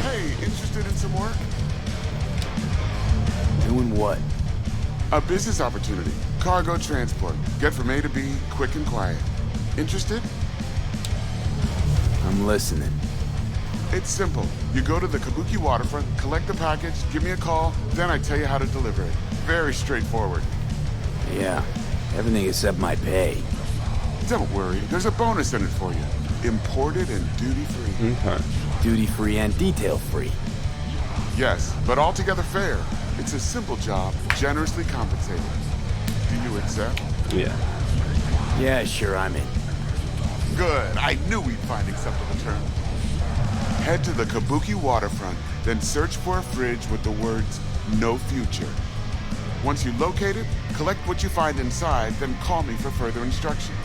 Hey, interested in some work? Doing what? A business opportunity. Cargo transport. Get from A to B, quick and quiet. Interested? I'm listening. It's simple. You go to the Kabuki waterfront, collect the package, give me a call, then I tell you how to deliver it. Very straightforward. Yeah, everything except my pay. Don't worry, there's a bonus in it for you. Imported and duty-free. Okay. Duty-free and detail-free. Yes, but altogether fair. It's a simple job, generously compensated. Do you accept? Yeah. Yeah, sure, I'm in. Good, I knew we'd find acceptable terms. Head to the Kabuki waterfront, then search for a fridge with the words, "No future." Once you locate it, collect what you find inside, then call me for further instructions.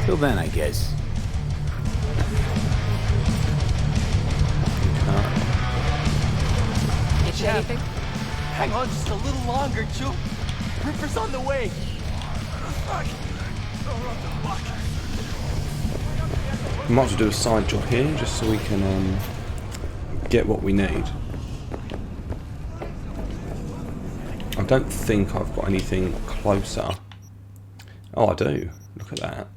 Till then, I guess. Get you anything? Hang on just a little longer, Chu. Ripper's on the way. Fuck. Might as well do a side job here, just so we can get what we need. I don't think I've got anything closer. Oh, I do. Look at that.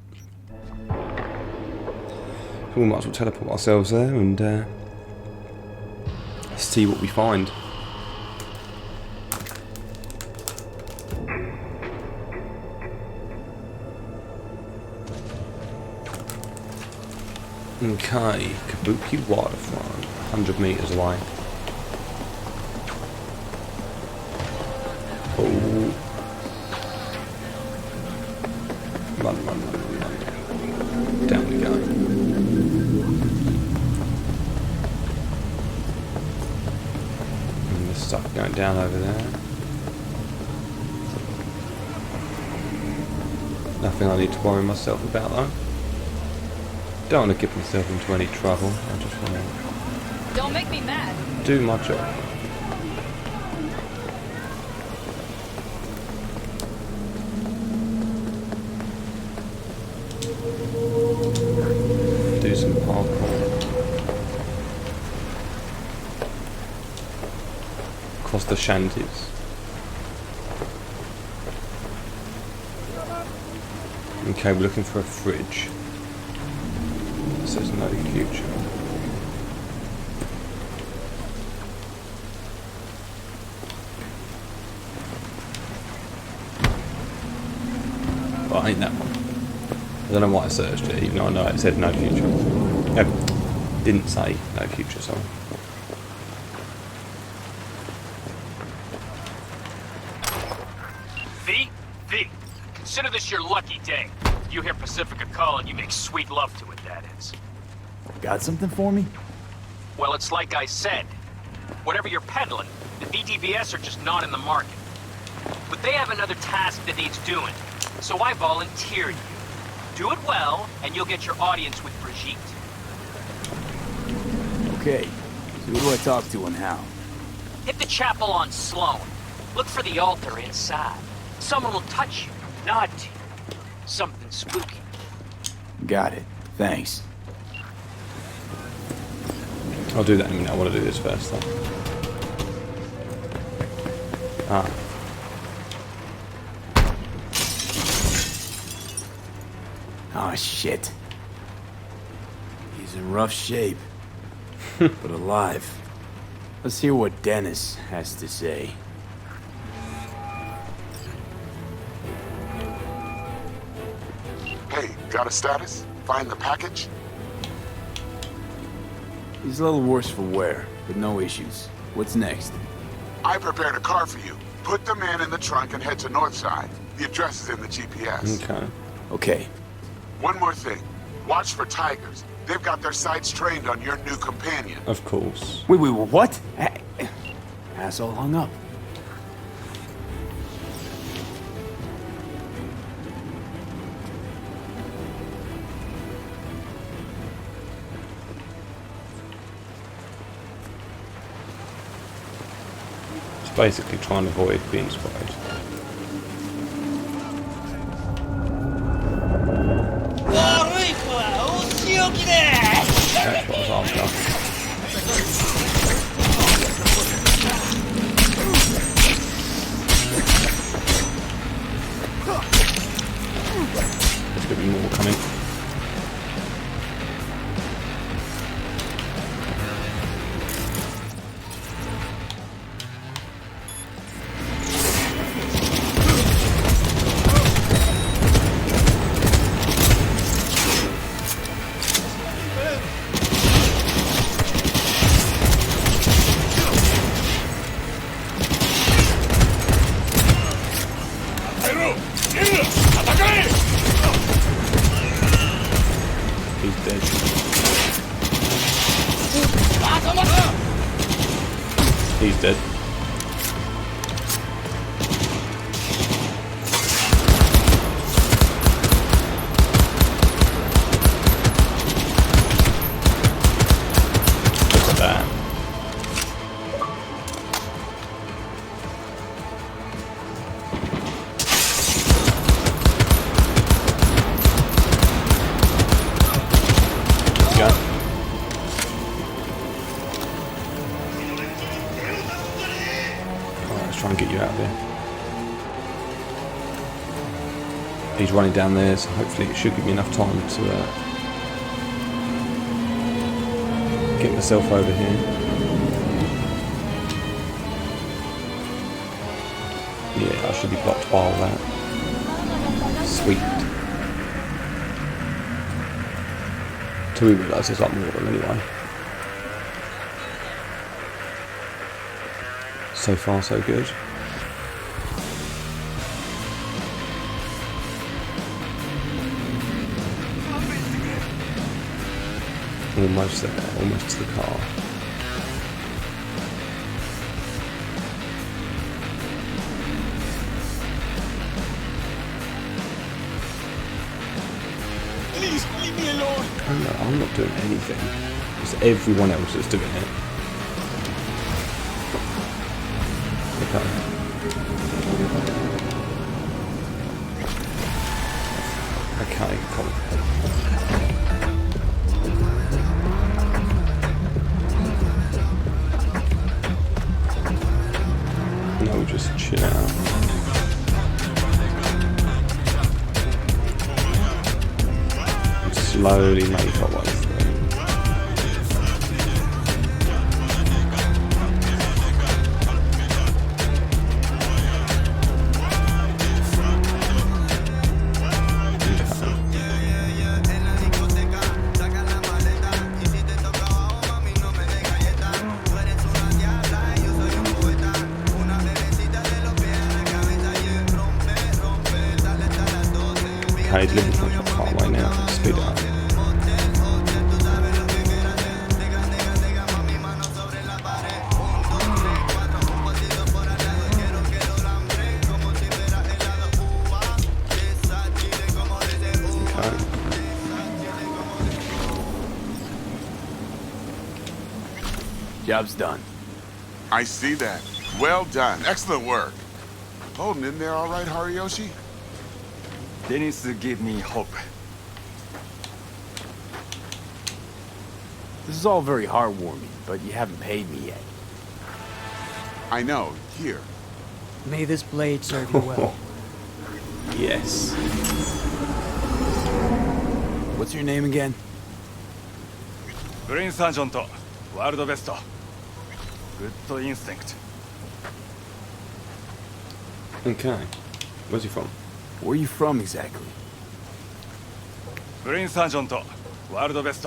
We might as well teleport ourselves there and see what we find. Okay, Kabuki waterfront, 100 meters away. Oh. Run, run, run, run, run. Down we go. And there's stuff going down over there. Nothing I need to worry myself about though. Don't want to get myself into any trouble. I just want to Don't make me mad. do my job. Do some parkour. Across the shanties. Okay, we're looking for a fridge. Says no future. Well, ain't that one. I don't know why I searched it, even though I know it said no future. Didn't say no future, sorry. V, consider this your lucky day. You hear Pacifica call and you make sweet love to it, that is. Got something for me? Well, it's like I said. Whatever you're peddling, the VTBS are just not in the market. But they have another task that needs doing, so I volunteer you. Do it well, and you'll get your audience with Brigitte. Okay, so who do I talk to and how? Hit the chapel on Sloan. Look for the altar inside. Someone will touch you, nod to you. Something spooky. Got it. Thanks. I'll do that in a minute. I want to do this first though. Ah. Oh shit. He's in rough shape. But alive. Let's hear what Dennis has to say. Hey, got a status? Find the package? He's a little worse for wear, but no issues. What's next? I prepared a car for you. Put the man in the trunk and head to Northside. The address is in the GPS. Okay. Okay. One more thing. Watch for tigers. They've got their sights trained on your new companion. Of course. Wait, what? Asshole hung up. It's basically trying to avoid being spotted. That's what I was after. There's going to be more coming. He's dead. Look at that. Let's go. Try and get you out of there. He's running down there, so hopefully it should give me enough time to get myself over here. Yeah, I should be blocked by all that. Sweet. Till we realise there's like more of them anyway. So far, so good. Almost there, almost to the car. Please, leave me alone. I'm not doing anything. It's everyone else that's doing it. Okay. Okay, cool. No, just chill out. And slowly make our way through. Okay, living like a far away now. Speed it up. Okay. Job's done. I see that. Well done. Excellent work. Holding in there all right, Hariyoshi? Dennis gave me hope. This is all very heartwarming, but you haven't paid me yet. I know. Here. May this blade serve you well. Yes. What's your name again? Green Sergeant, world best. Good instinct. Okay. Where's he from? Where are you from exactly? Green Sergeant, world best.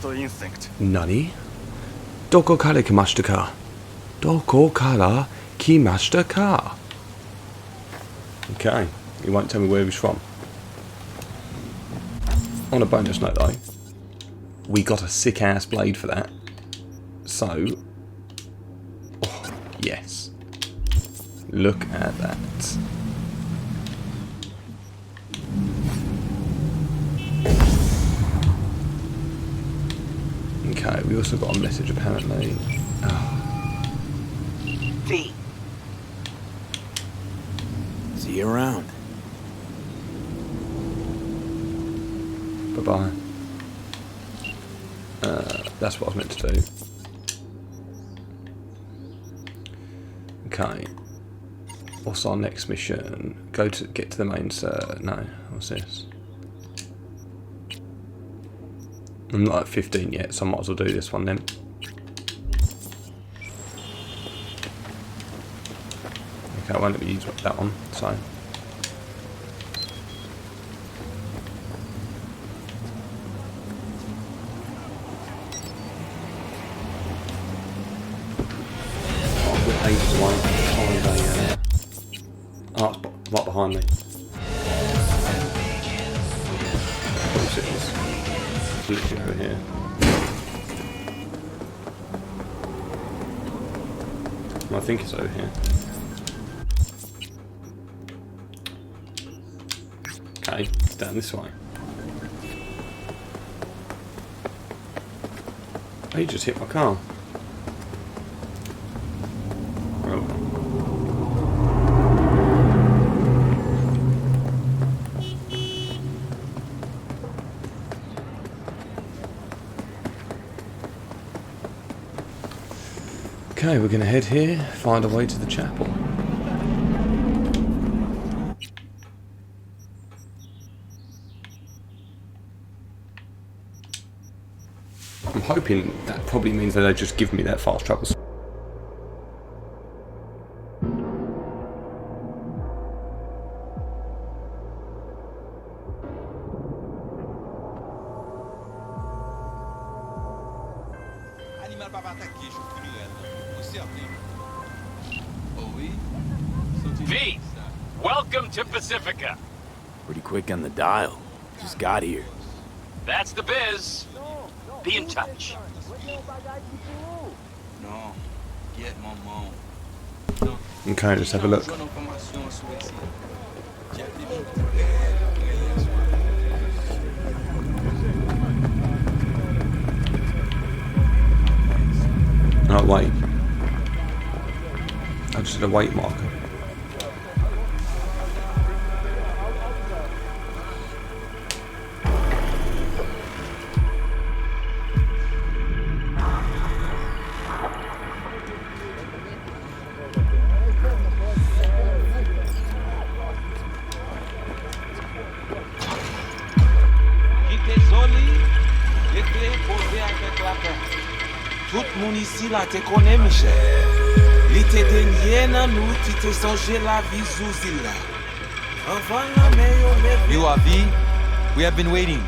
Good instinct. 何？どこから来ましたか？ Doko kara kimashita ka. Okay, he won't tell me where he's from. On a bonus note though, we got a sick ass blade for that. So, oh, yes. Look at that. Okay, we also got a message apparently. Oh. V. See you around. Bye-bye. That's what I was meant to do. Okay. What's our next mission? Get to the main no, what's this? I'm not at 15 yet, so I might as well do this one then. Okay, I won't let me use that one, so. Ages away. Oh, it's right behind me. It's literally over here. I think it's over here. Okay, it's down this way. Oh, you just hit my car. Okay, we're going to head here, find our way to the chapel. I'm hoping that probably means that they just give me that fast travel. V, welcome to Pacifica. Pretty quick on the dial. Just got here. That's the biz. Be in touch. Okay, let's have a look. Oh, wait. I just did a weight marker. Tout moun ici la te connaît, Michel. Li te denye nan nou ti te sonje la vie sous île la. Avant la mer yo leve. You are V. We have been waiting.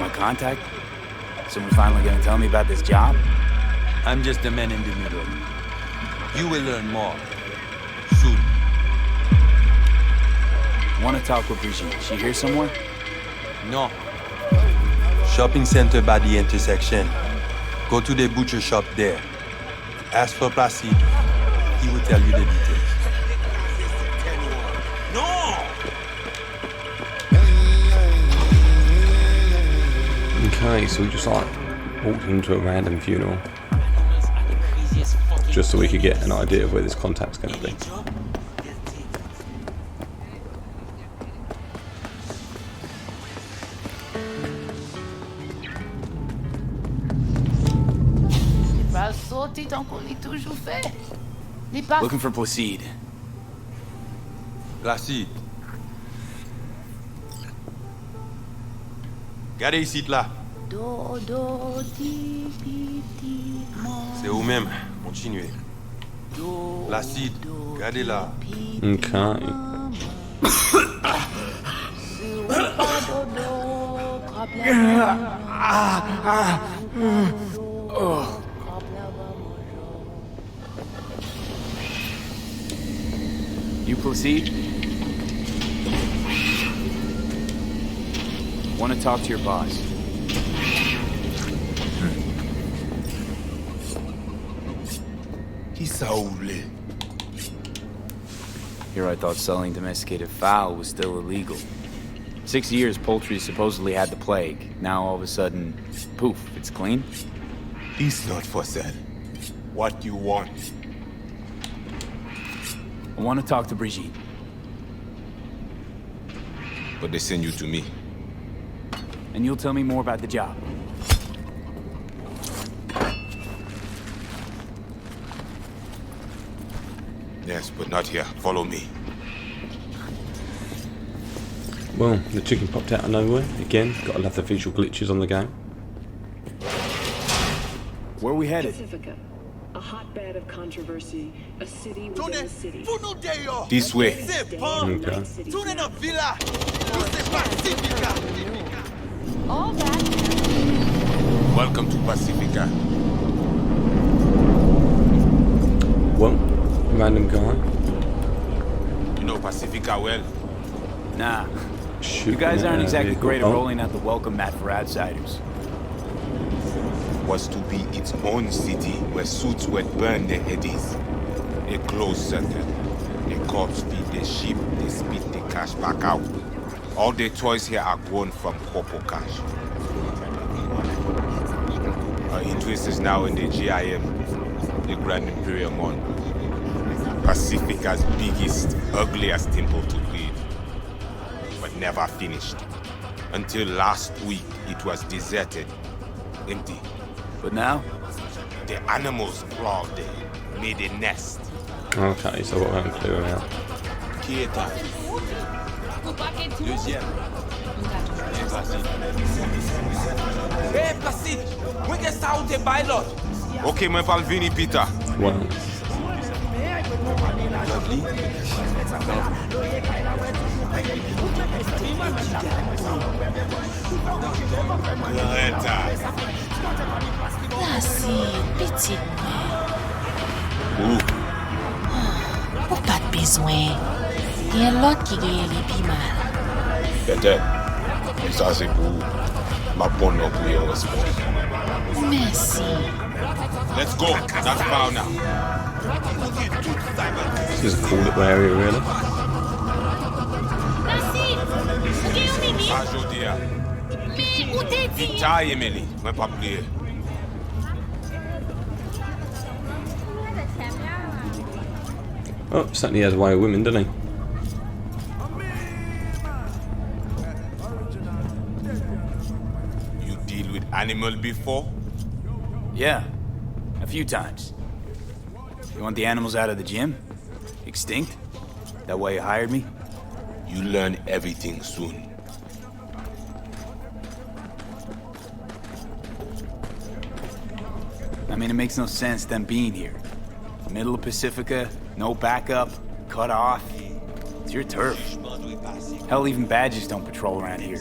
My contact? Someone finally gonna tell me about this job? I'm just the man in the middle. You will learn more. Soon. Wanna talk with Brigitte? She here somewhere? No. Shopping center by the intersection. Go to the butcher shop there. Ask for Placide. He will tell you the details. No! Okay, so we just like walked into a random funeral. Just so we could get an idea of where this contact's going to be. Looking for Placide. Placide. Gardez ici là. C'est vous-même. Continuez. Placide. Gardez là. Okay. You proceed. Want to talk to your boss. Isaule. Here I thought selling domesticated fowl was still illegal. 6 years poultry supposedly had the plague. Now all of a sudden, poof, it's clean? It's not for sale. What you want? I want to talk to Brigitte. But they send you to me. And you'll tell me more about the job. Yes, but not here. Follow me. Well, the chicken popped out of nowhere. Again, gotta love the visual glitches on the game. Where are we headed? Pacifica, a hotbed of controversy, a city within a city. This way. Okay. All that. Welcome to Pacifica. Well, random guy. You know Pacifica well? Nah. Shooting You guys aren't at a exactly vehicle. great at Oh. rolling out the welcome mat for outsiders. Was to be its own city where suits would burn their headies. A closed circle. The cops feed the sheep, they spit the cash back out. All the toys here are grown from Corpo cash. Our interest is now in the GIM, the Grand Imperial Mon. Pacifica's biggest, ugliest temple to greed. But never finished. Until last week, it was deserted. Empty. But now? The animals crawled there, made a nest. Okay, so what I'm clear out. Kieta. Deuxième. Hey, Placide! When get out the pilot? Ok, moi parle Vini Peter. Wow. Placide, petite mère. Où? Ou pas de besoin. Il y a l'autre qui gagne les pi mal. Peut-être. Mais ça, c'est pour ma bonne opinion, respect. Merci. Let's go. That's far now. This is a cool little area, really. Placide, où gagne Mimi? Pas aujourd'hui. Mais où t'es dit? Vita, Emily. Moi, pas plier. Oh, certainly has a way of women, doesn't he? You deal with animal before? Yeah, a few times. You want the animals out of the gym? Extinct? That why you hired me? You learn everything soon. I mean, it makes no sense them being here. Middle of Pacifica, no backup, cut off. It's your turf. Hell, even badges don't patrol around here.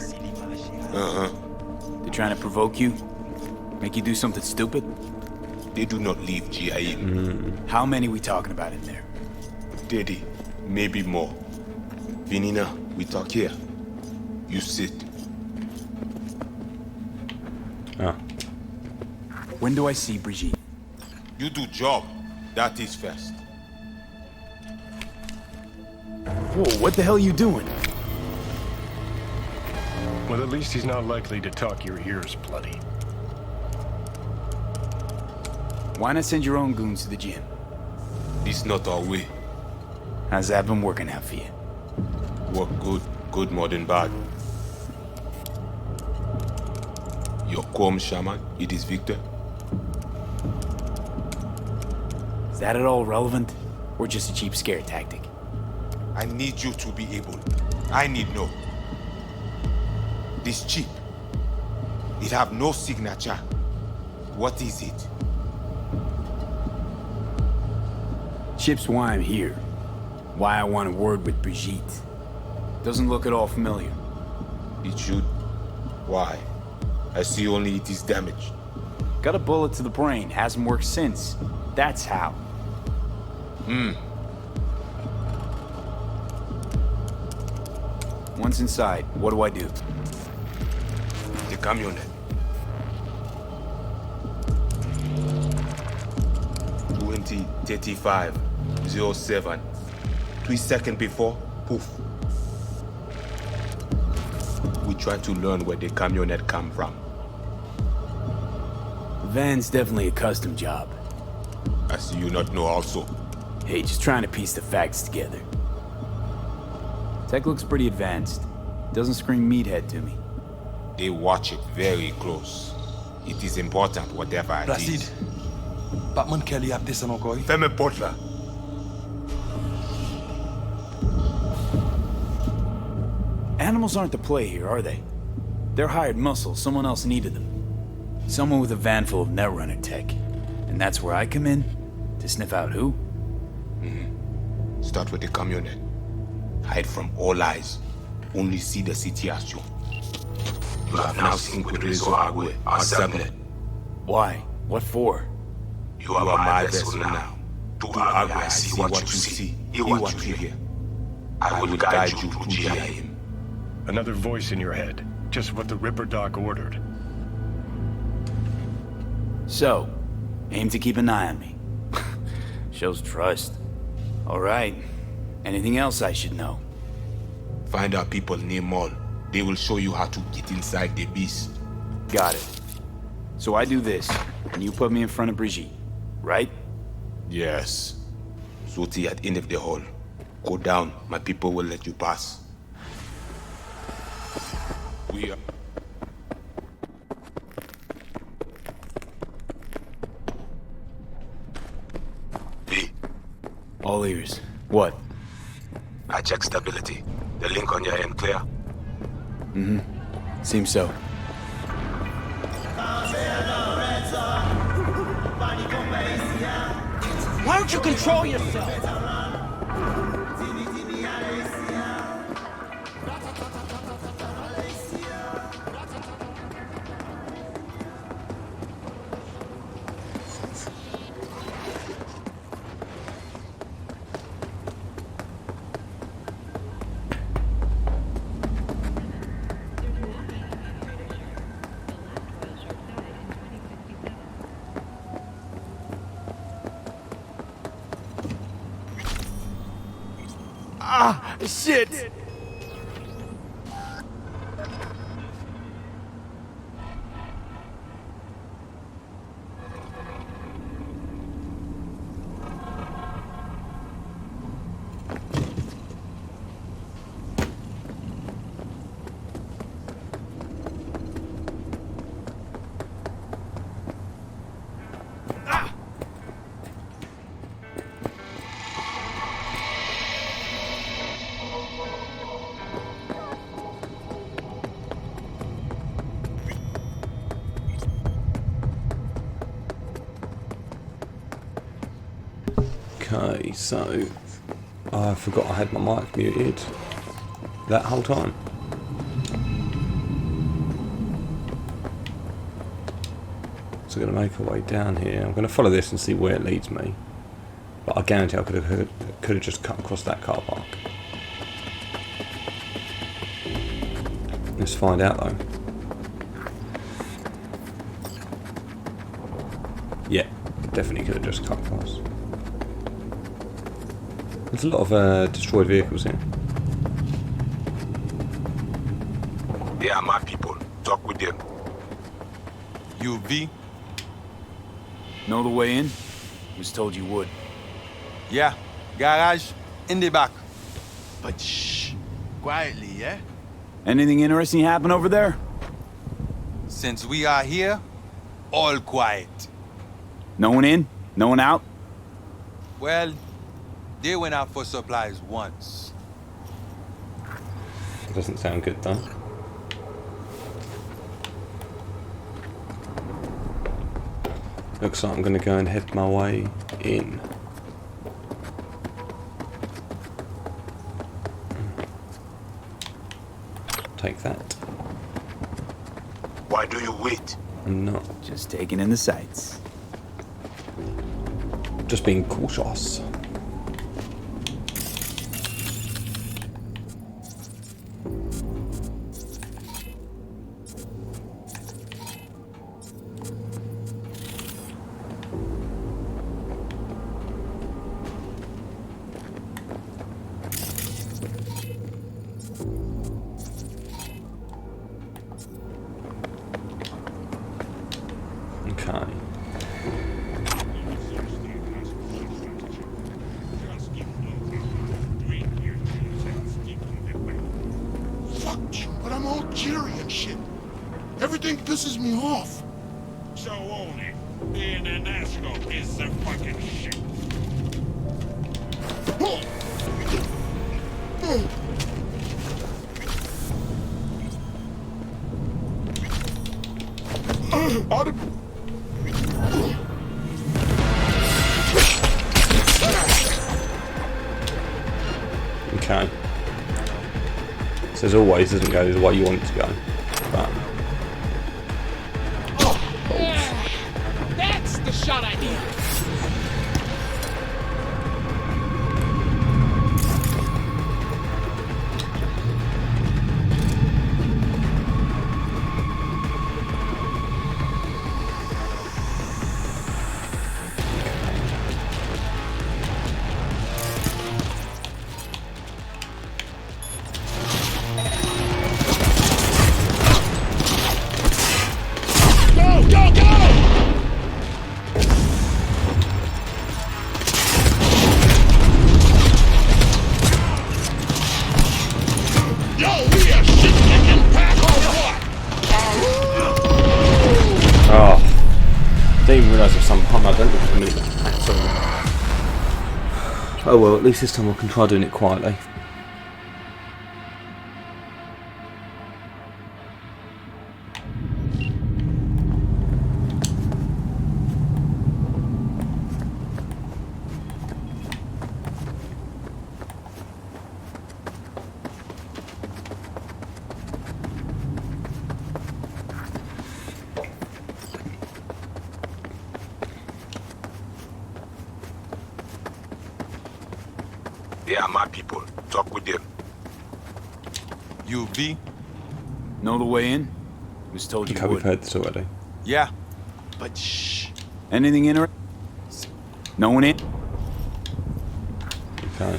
Uh-huh. They trying to provoke you? Make you do something stupid? They do not leave GIM. How many we talking about in there? 30, maybe more. Vinina, we talk here. You sit. Ah. When do I see Brigitte? You do job. That is first. Whoa, what the hell are you doing? Well, at least he's not likely to talk your ears bloody. Why not send your own goons to the gym? This not our way. How's that been working out for you? Work good, good more than bad. Your Quom shaman, it is Victor. Is that at all relevant? Or just a cheap scare tactic? I need you to be able. I need know. This chip. It have no signature. What is it? Chip's why I'm here. Why I want a word with Brigitte. Doesn't look at all familiar. It should. Why? I see only it is damaged. Got a bullet to the brain. Hasn't worked since. That's how. Once inside, what do I do? The camionette. 20:35:07. 3 seconds before, poof. We try to learn where the camionette come from. Van's definitely a custom job. I see you not know also. Hey, just trying to piece the facts together. Tech looks pretty advanced. Doesn't scream meathead to me. They watch it very close. It is important, whatever it Placide. is. Batman Kelly have this encore. Fais-moi porte là. Animals aren't the play here, are they? They're hired muscle. Someone else needed them. Someone with a van full of Netrunner tech. And that's where I come in? To sniff out who? Start with the camionette. Hide from all eyes. Only see the situation. You have now synced with Rezo Agwe, our subnet. Why? What for? You are my vessel now. To Agwe, I see what you see. Hear what you hear. I will guide you through GIM. Another voice in your head. Just what the Ripper Doc ordered. So, aim to keep an eye on me. Shows trust. All right. Anything else I should know? Find our people near Mall. They will show you how to get inside the beast. Got it. So I do this, and you put me in front of Brigitte, right? Yes. Zoti at end of the hall. Go down, my people will let you pass. We are... B. All ears. What? I check stability. The link on your end clear? Mm-hmm. Seems so. Why don't you control yourself? Ah, shit! Okay, so I forgot I had my mic muted that whole time. So we're going to make our way down here. I'm going to follow this and see where it leads me. But I guarantee I could have just cut across that car park. Let's find out though. Yeah, definitely could have just cut across. There's a lot of destroyed vehicles here. They are my people. Talk with them. You V? Know the way in? Was told you would. Yeah, garage in the back. But shh. Quietly, yeah? Anything interesting happen over there? Since we are here, all quiet. No one in? No one out? Well, they went out for supplies once. Doesn't sound good though. Looks like I'm going to go and head my way in. Take that. Why do you wait? I'm not. Just taking in the sights. Just being cautious. Being an asshole is the fucking shit. Okay. So as always, doesn't go the way you want it to go. But That's the shot I need. didn't realise there was some pun. I don't think it's a minute at all. Oh well, at least this time I can try doing it quietly. They are my people. Talk with them. You V? Know the way in? Was told you Okay, would. we've heard this already. Yeah, but shh. Anything interesting? No one in? Okay.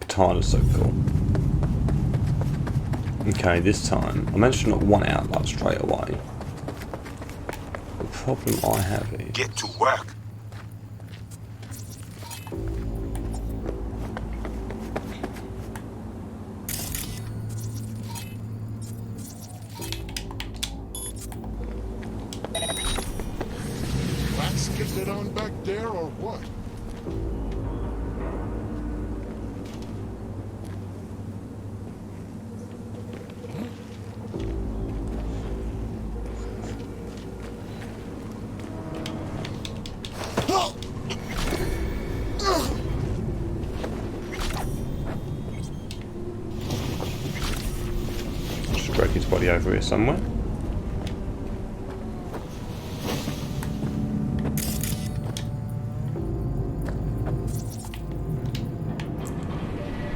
Katana's so cool. Okay, this time I managed to knock one out like straight away. The problem I have is get to work. Let's get it on back there or what? just drag his body over here somewhere.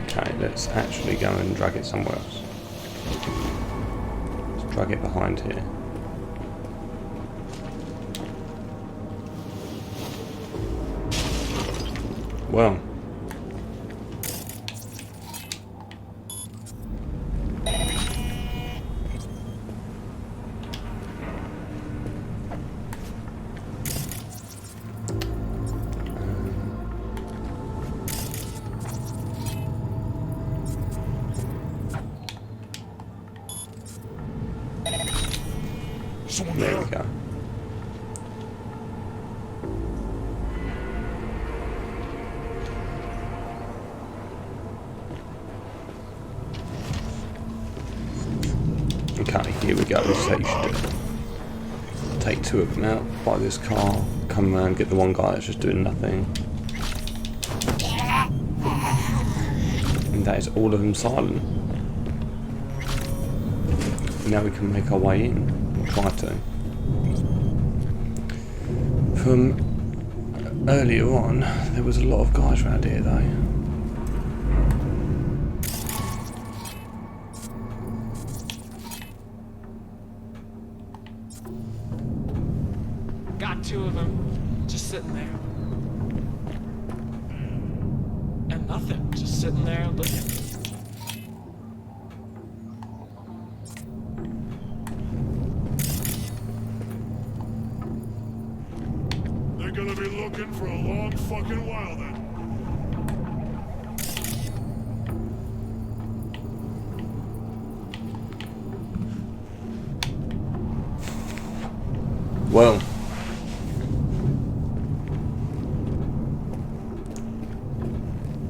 Okay, let's actually go and drag it somewhere else. Let's drag it behind here. Well. There we go. Okay, here we go. This is how you should do it. Take two of them out, buy this car, come around, get the one guy that's just doing nothing. And that is all of them silent. Now we can make our way in. Try to. From earlier on, there was a lot of guys around here though. Got two of them, just sitting there. And nothing, just sitting there looking. They're gonna be looking for a long fucking while then. Well,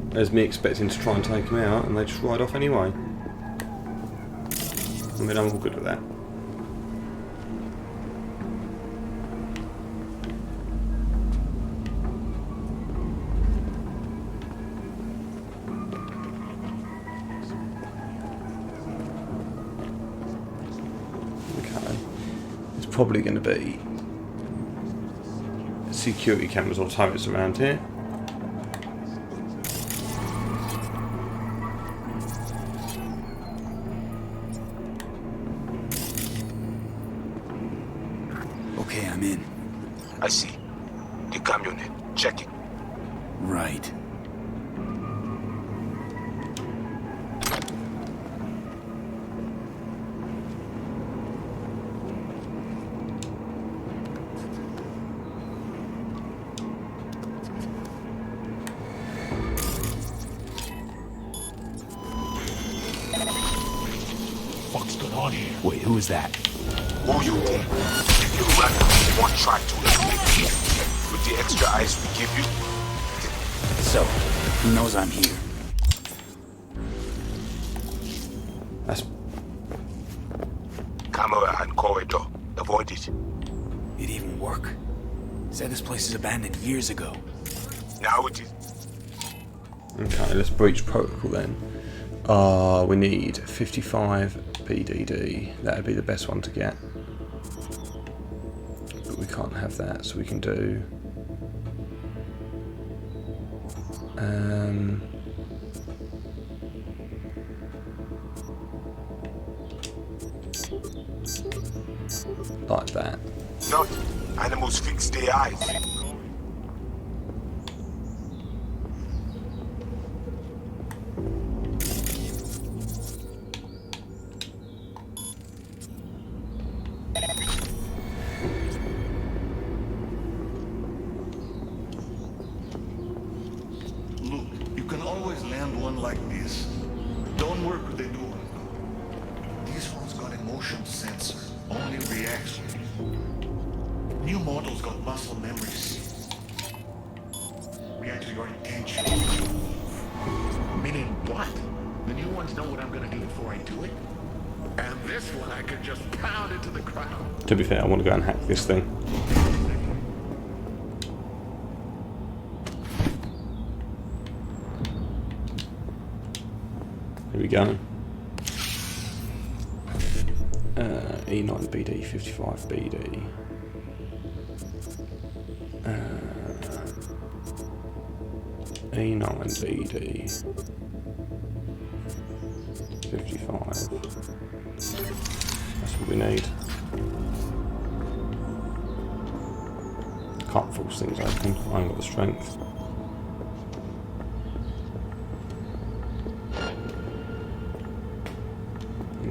there's me expecting to try and take them out, and they just ride off anyway. I mean, I'm all good with that. Okay, it's probably going to be security cameras or turrets around here. Okay, I'm in. I see. The camionette. Check it. Right. What's going on here? Wait, who is that? Who you think? You ran one try to escape. With the extra eyes we give you. So, who knows I'm here? That's... Camera and corridor. Avoid it. It even work. Said this place is abandoned years ago. Now it is. Okay, let's breach protocol then. We need 55 BDD. That would be the best one to get. But we can't have that, so we can do... like that. Not. Animals fix their eyes. Look, you can always land one like this. Don't work with the new one. This one's got a motion sensor, only reaction. New models got muscle memories. React to your intention. Meaning what? The new ones know what I'm gonna do before I do it? And this one I could just pound into the ground. To be fair, I want to go and hack this thing. Here we go. E9BD, 55BD. E9BD. 55. That's what we need. Can't force things open. I ain't got the strength.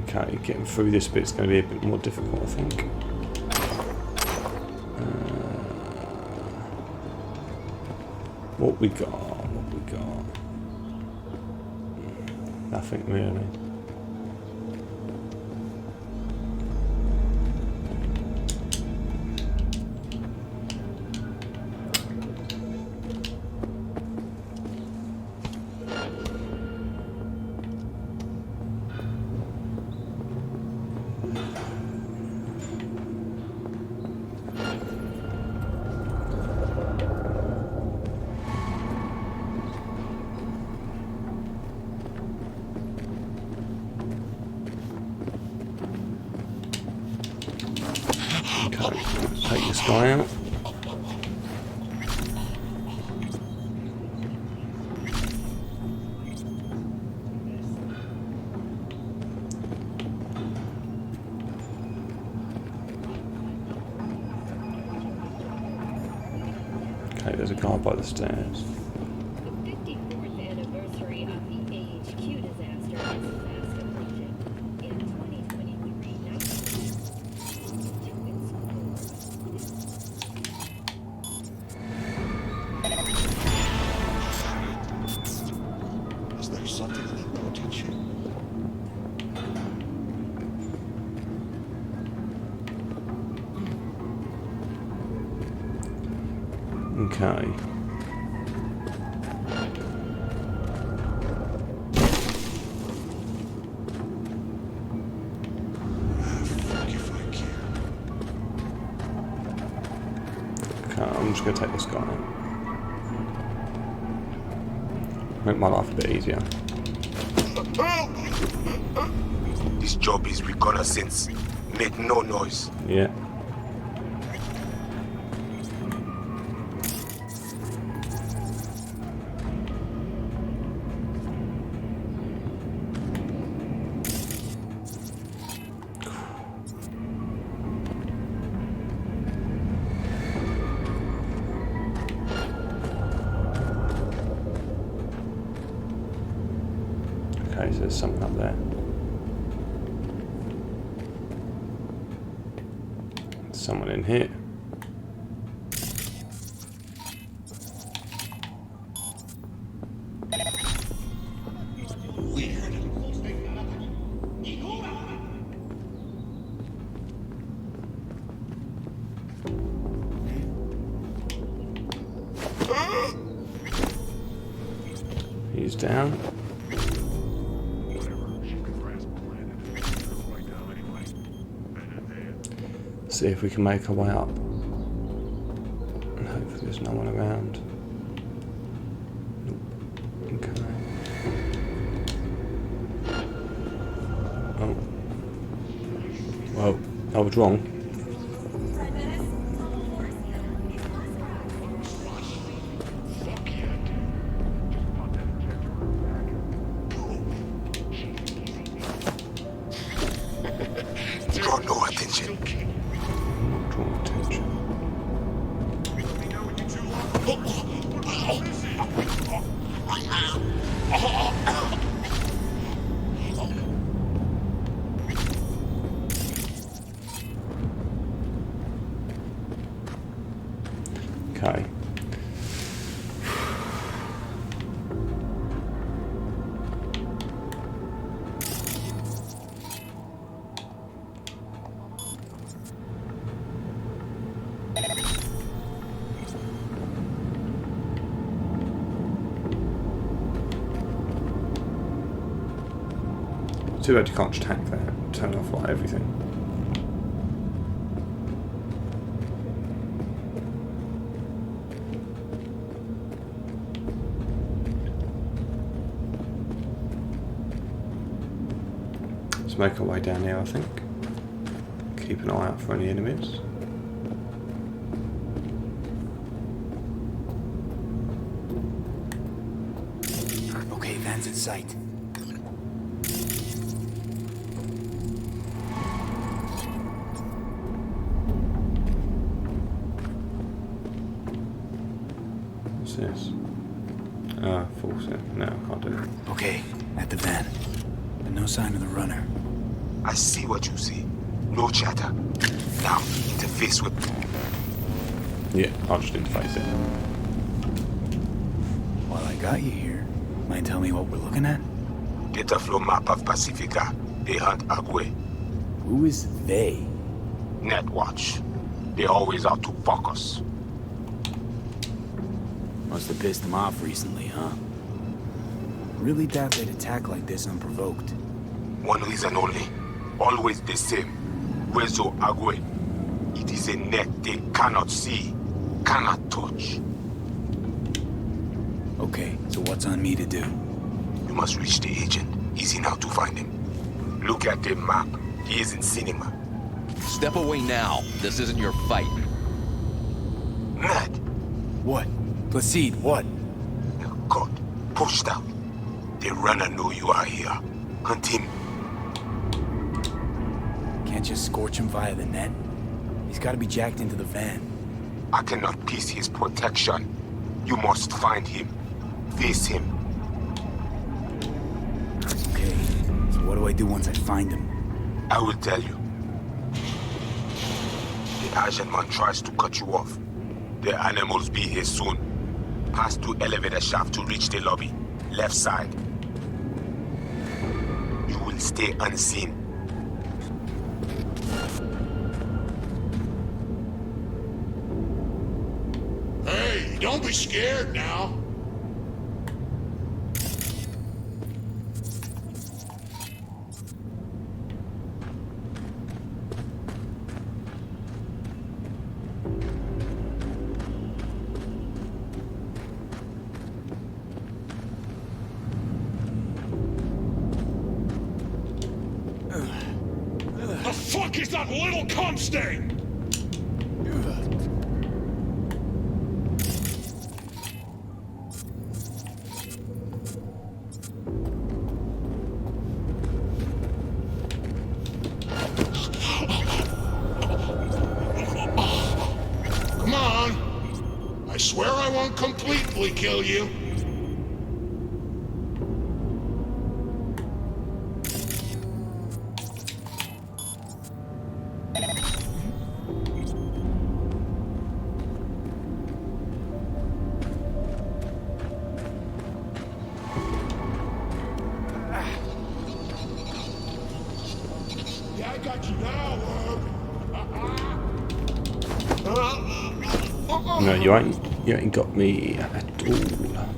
Okay, getting through this bit's going to be a bit more difficult, I think. What we got? What we got? Nothing really. Take this guy out. Okay, there's a guy by the stairs. The 54th anniversary of the AHQ disaster is fast approaching. In 2023, Is there something in that protein chip? Okay. I'm just going to take this guy out. Make my life a bit easier. This job is reconnaissance. Make no noise. Yeah. Okay, so there's something up there. There's someone in here. He's down. See if we can make our way up. And hopefully there's no one around. Nope. Okay. Oh. Well, I was wrong. Draw no attention. Okay. Too bad you can't just hack that, turn off like everything. Let's make our way down here, I think. Keep an eye out for any enemies. Okay, van's in sight. What's this? Ah, full set. No, I can't do it. Okay, at the van. But no sign of the runner. I see what you see. No chatter. Now, interface with... Yeah, I'll just interface it. While I got you here, mind tell me what we're looking at? Get a flow map of Pacifica. They hunt Agwe. Who is they? Netwatch. They always out to fuck us. Must have pissed them off recently, huh? Really doubt they'd attack like this unprovoked. One reason only. Always the same. Rezo Agwe. It is a net they cannot see, cannot touch. Okay, so what's on me to do? You must reach the agent. Easy now to find him. Look at the map. He is in cinema. Step away now. This isn't your fight. Ned! What? Placide, what? God, pushed out. The runner know you are here. Hunt him. Can't just scorch him via the net? He's gotta be jacked into the van. I cannot piece his protection. You must find him. Face him. Okay, so what do I do once I find him? I will tell you. The Asian man tries to cut you off. The animals be here soon. Pass through elevator shaft to reach the lobby. Left side. You will stay unseen. Hey, Don't be scared now. The fuck is that little cum stain? Come on. I swear I won't completely kill you. Yeah, I got you now, No, you ain't got me at all.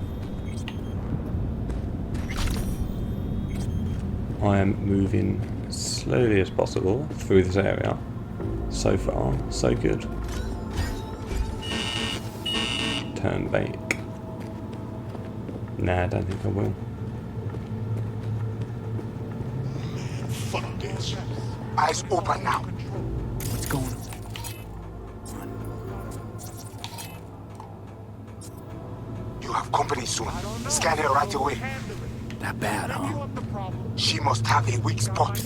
I am moving slowly as possible through this area. So far, so good. Turn back. Nah, I don't think I will. Fuck this. Eyes open now. What's going on? You have company soon. Scan her right away. That bad, huh? She must have a weak spot.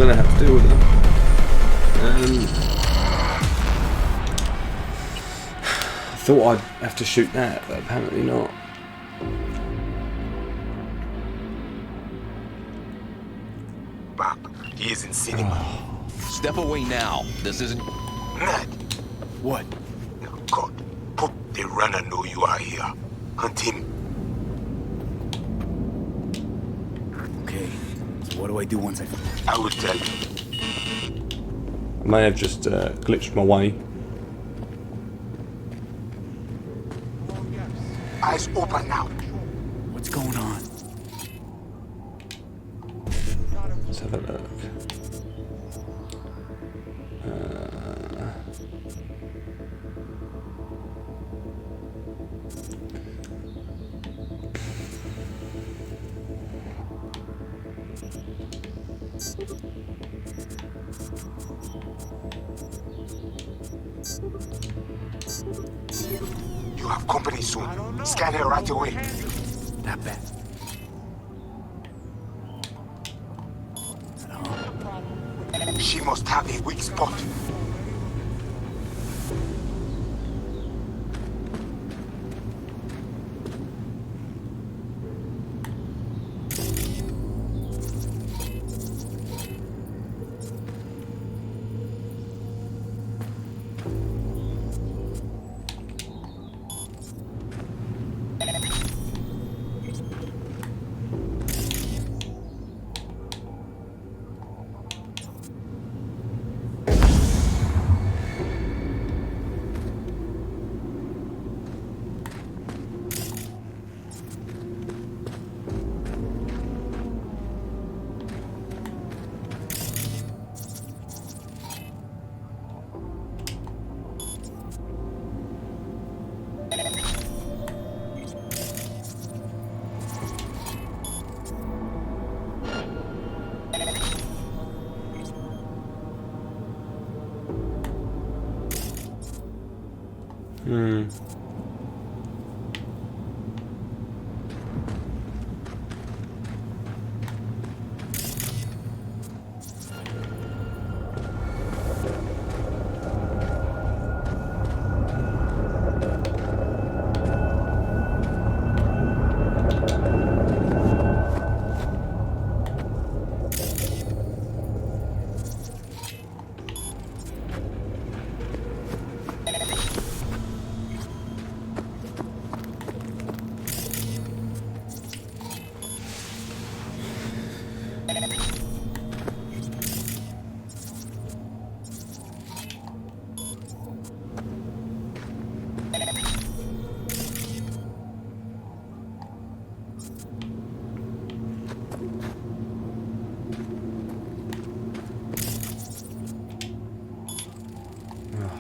gonna have to deal with them. I thought I'd have to shoot that, but apparently not. Bob, he is in cinema. Step away now. This isn't... Ned! What? No, God. Put the runner know you are here. Hunt him. Okay. So what do I do once I will tell you. I may have just glitched my way. Eyes open now. What's going on? Let's have a You have company soon. Scan her right away. Not bad. She must have a weak spot.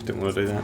Didn't want to do that.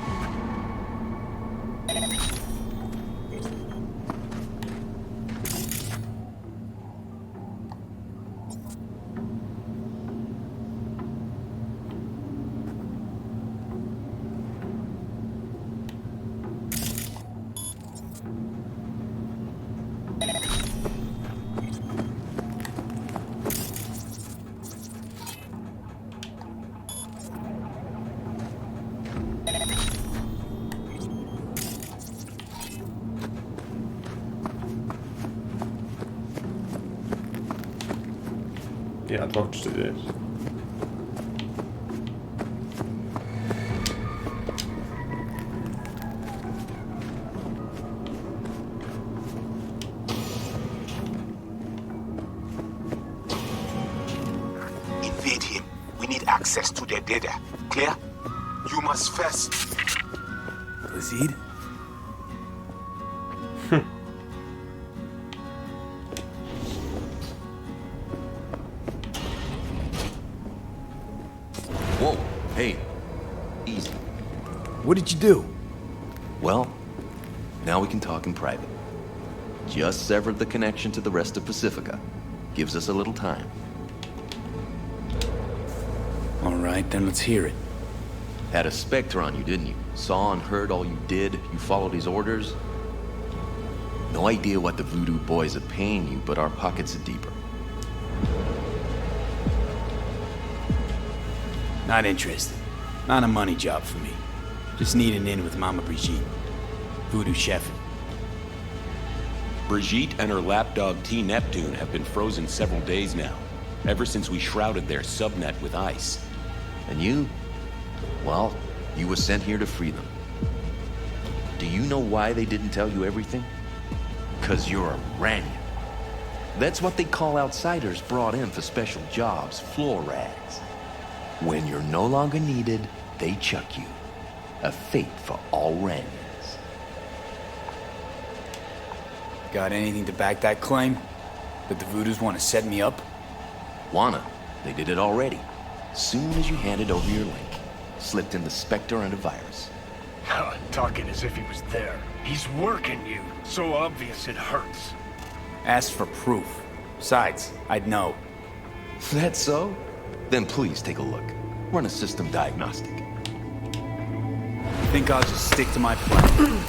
Yeah, I'd love to do this. Invade him. We need access to their data. Clear? You must first... Proceed? Whoa, hey, easy. What did you do? Well, now we can talk in private. Just severed the connection to the rest of Pacifica. Gives us a little time. All right, then let's hear it. Had a Spectre on you, didn't you? Saw and heard all you did. You followed his orders. No idea what the voodoo boys are paying you, but our pockets are deeper. Not interested. Not a money job for me. Just need an in with Mama Brigitte. Voodoo chef. Brigitte and her lapdog T. Neptune have been frozen several days now, ever since we shrouded their subnet with ice. And you? Well, you were sent here to free them. Do you know why they didn't tell you everything? 'Cause you're a Ranyan. That's what they call outsiders brought in for special jobs, floor rags. When you're no longer needed, they chuck you. A fate for all Ranyans. Got anything to back that claim? That the Voodoos want to set me up? Wanna. They did it already. Soon as you handed over your link. Slipped in the Spectre and a virus. Talking as if he was there. He's working you. So obvious it hurts. Ask for proof. Besides, I'd know. That's so? Then please take a look. Run a system diagnostic. I think I'll just stick to my plan.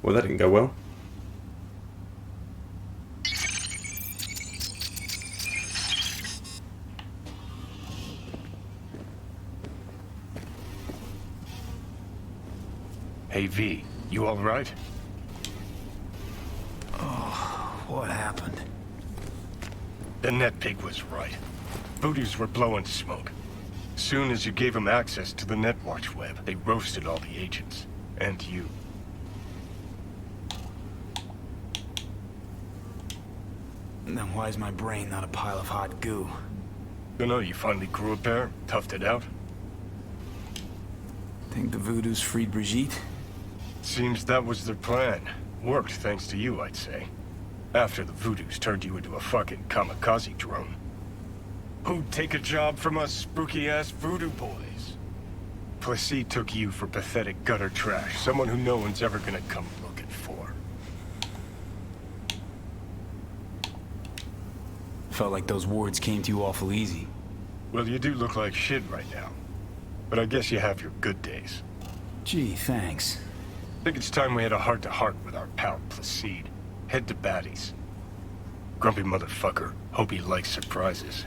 Well, that didn't go well. Hey V, you alright? Oh, what happened? The net pig was right. Voodoos were blowing smoke. Soon as you gave them access to the Netwatch web, they roasted all the agents. And you. Then why is my brain not a pile of hot goo? Dunno, you finally grew a pair, toughed it out? Think the Voodoos freed Brigitte? Seems that was their plan. Worked thanks to you, I'd say. After the Voodoos turned you into a fucking kamikaze drone. Who'd take a job from us spooky-ass voodoo boys? Placide took you for pathetic gutter trash, someone who no one's ever gonna come looking for. Felt like those words came to you awful easy. Well, you do look like shit right now. But I guess you have your good days. Gee, thanks. Think it's time we had a heart-to-heart with our pal Placide. Head to baddies. Grumpy motherfucker. Hope he likes surprises.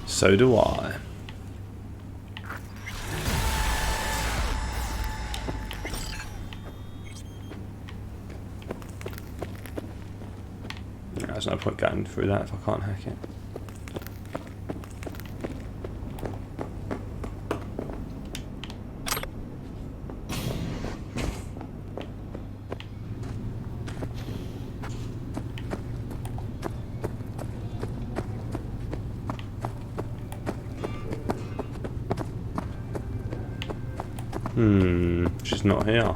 So do I. There's no point going through that if I can't hack it. She's not here.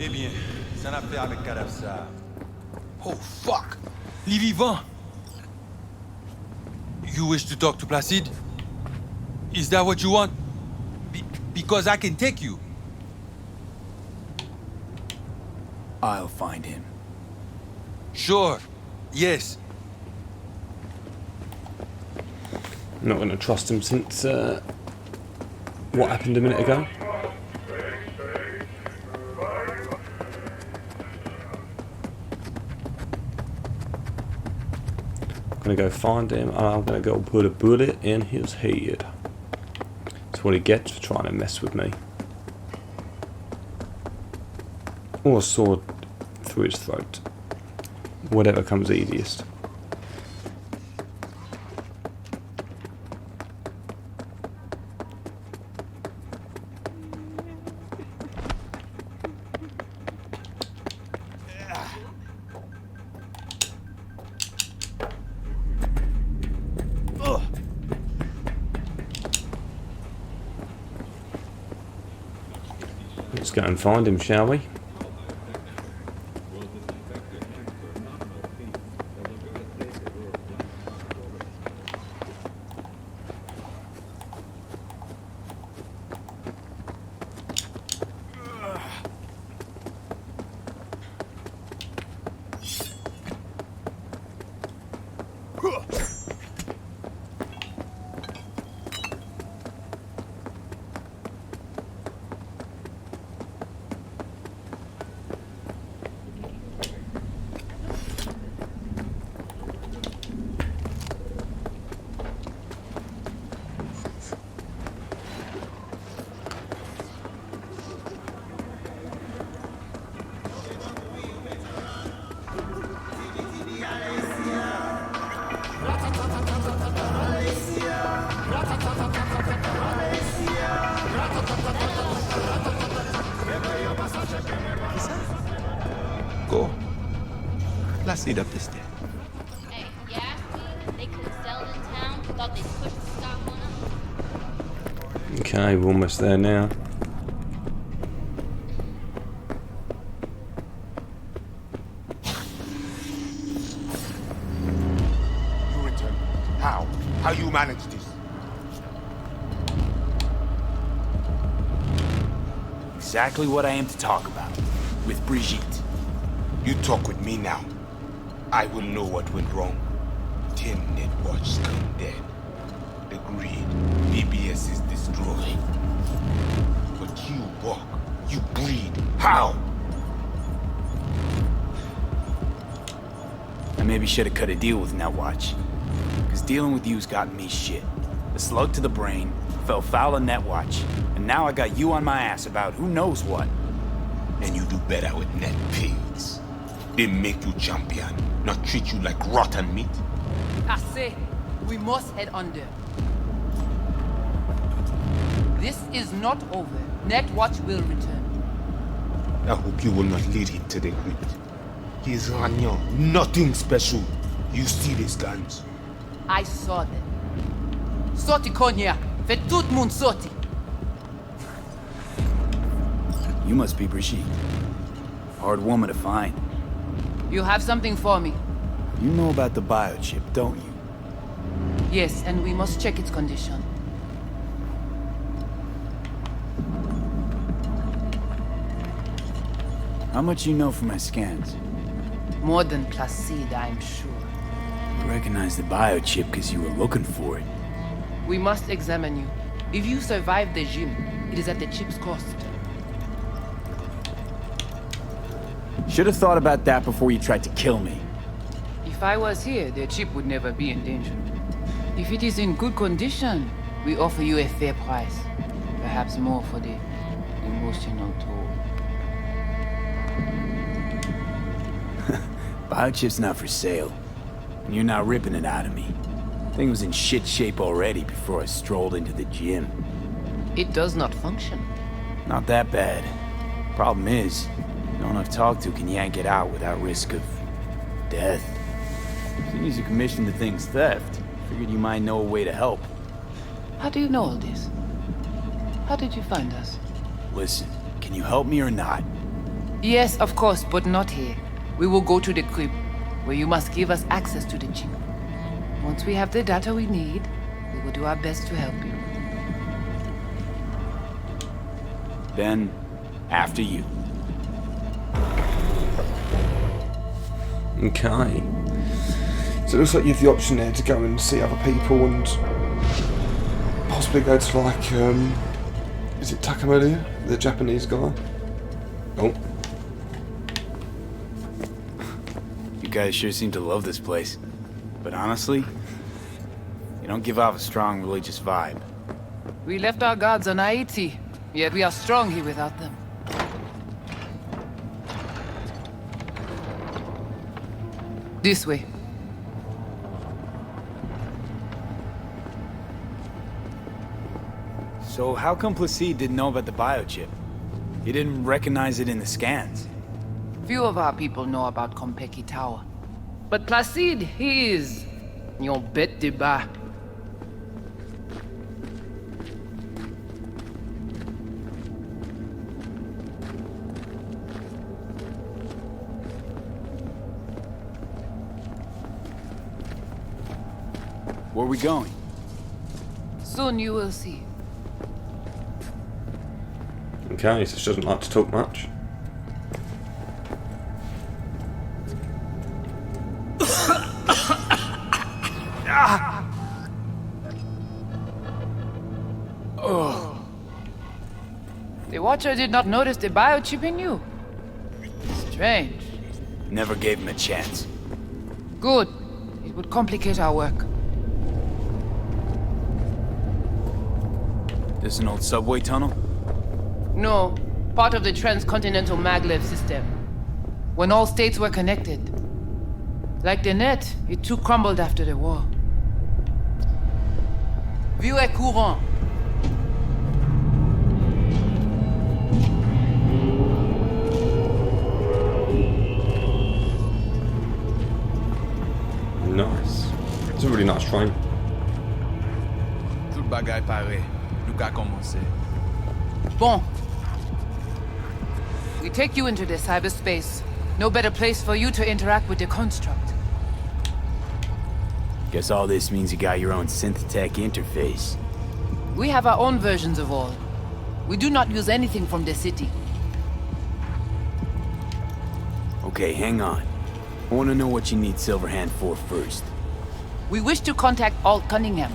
Eh bien, c'est une affaire avec cadavre ça. Oh fuck! Les vivants! You wish to talk to Placide? Is that what you want? Because I can take you. I'll find him. Sure. Yes. I'm not going to trust him since what happened a minute ago. I'm going to go find him and I'm going to go put a bullet in his head. That's what he gets for trying to mess with me. Or a sword through his throat. Whatever comes easiest. Let's go and find him, shall we? Placide up the stairs. Hey, you asked me? They could have settled in town, thought they'd push the stop on us. Okay, we're almost there now. You returned. How? How you manage this? Exactly what I am to talk about. With Brigitte. You talk with me now. I will know what went wrong. 10 Netwatch come dead. The greed, BBS is destroyed. But you walk, you bleed. How? I maybe should have cut a deal with Netwatch. Because dealing with you's gotten me shit. A slug to the brain, fell foul of Netwatch, and now I got you on my ass about who knows what. And you do better with net pigs. They make you champion, not treat you like rotten meat. I say, we must head under. This is not over. Netwatch will return. I hope you will not lead him to the crypt. He is Ragnar, nothing special. You see these guns? I saw them. Sorti cognac, fait tout le monde sorti. You must be Brigitte. Hard woman to find. You have something for me? You know about the biochip, don't you? Yes, and we must check its condition. How much you know from my scans? More than Placide, I'm sure. You recognize the biochip because you were looking for it. We must examine you. If you survive the gym, it is at the chip's cost. Should have thought about that before you tried to kill me. If I was here, the chip would never be in danger. If it is in good condition, we offer you a fair price. Perhaps more for the emotional toll. Biochip's not for sale. And you're not ripping it out of me. Thing was in shit shape already before I strolled into the gym. It does not function. Not that bad. Problem is, no one I've talked to can yank it out without risk of death. Seeing as you commissioned the thing's theft, figured you might know a way to help. How do you know all this? How did you find us? Listen, can you help me or not? Yes, of course, but not here. We will go to the crypt, where you must give us access to the chip. Once we have the data we need, we will do our best to help you. Then, after you. Okay. So it looks like you have the option there to go and see other people and possibly go to like, is it Takamura, the Japanese guy? Oh. You guys sure seem to love this place. But honestly, you don't give off a strong religious vibe. We left our gods on Haiti, yet we are strong here without them. This way. So how come Placide didn't know about the biochip? He didn't recognize it in the scans. Few of our people know about Kompeki Tower. But Placide, he is your bête de bas. Where are we going? Soon you will see. Okay, so she doesn't like to talk much. The Watcher did not notice the biochip in you. Strange. Never gave him a chance. Good. It would complicate our work. This an old subway tunnel? No, part of the transcontinental maglev system. When all states were connected. Like the net, it too crumbled after the war. Vieux et courant. train. Tout bagay pare. Nou ka komanse. Bon. We take you into the cyberspace. No better place for you to interact with the construct. Guess all this means you got your own synth-tech interface. We have our own versions of all. We do not use anything from the city. Okay, hang on. I want to know what you need Silverhand for first. We wish to contact Alt Cunningham.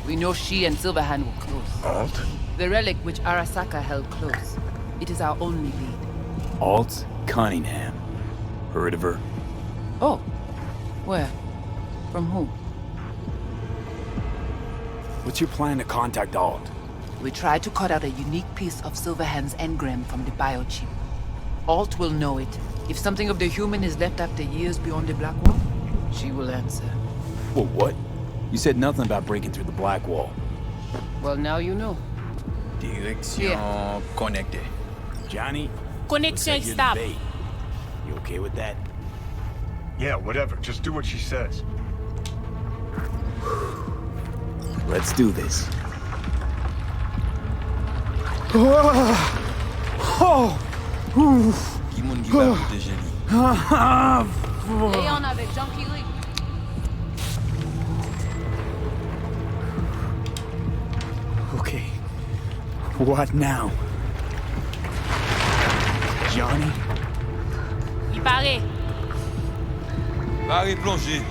We know she and Silverhand were close. Alt? The relic which Arasaka held close. It is our only lead. Alt Cunningham. Heard of her? Oh. Where? From who? What's your plan to contact Alt? We tried to cut out a unique piece of Silverhand's engram from the biochip. Alt will know it. If something of the human is left after years beyond the Black Wall, she will answer. Well, what? You said nothing about breaking through the Black Wall. Well, now you know. Direction connectée. Johnny? Connection looks like stop. you're the bait. You okay with that? Yeah, whatever. Just do what she says. Let's do this. Kimoun qui va protéger lui. Léon avec Junkie Lee. Okay. What now? Johnny? Il paraît. Barré plongé.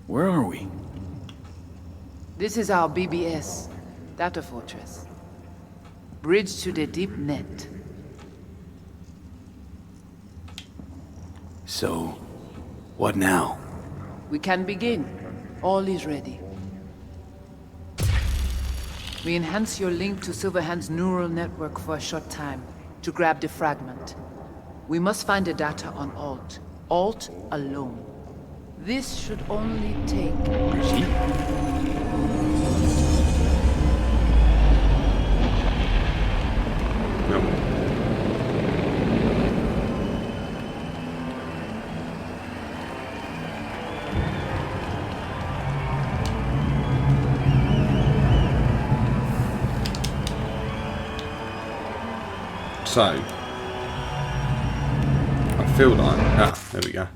Where are we? This is our BBS, Data Fortress. Bridge to the deep net. So, what now? We can begin. All is ready. We enhance your link to Silverhand's neural network for a short time to grab the fragment. We must find the data on Alt. Alt alone. This should only take... So, I feel like... there we go. I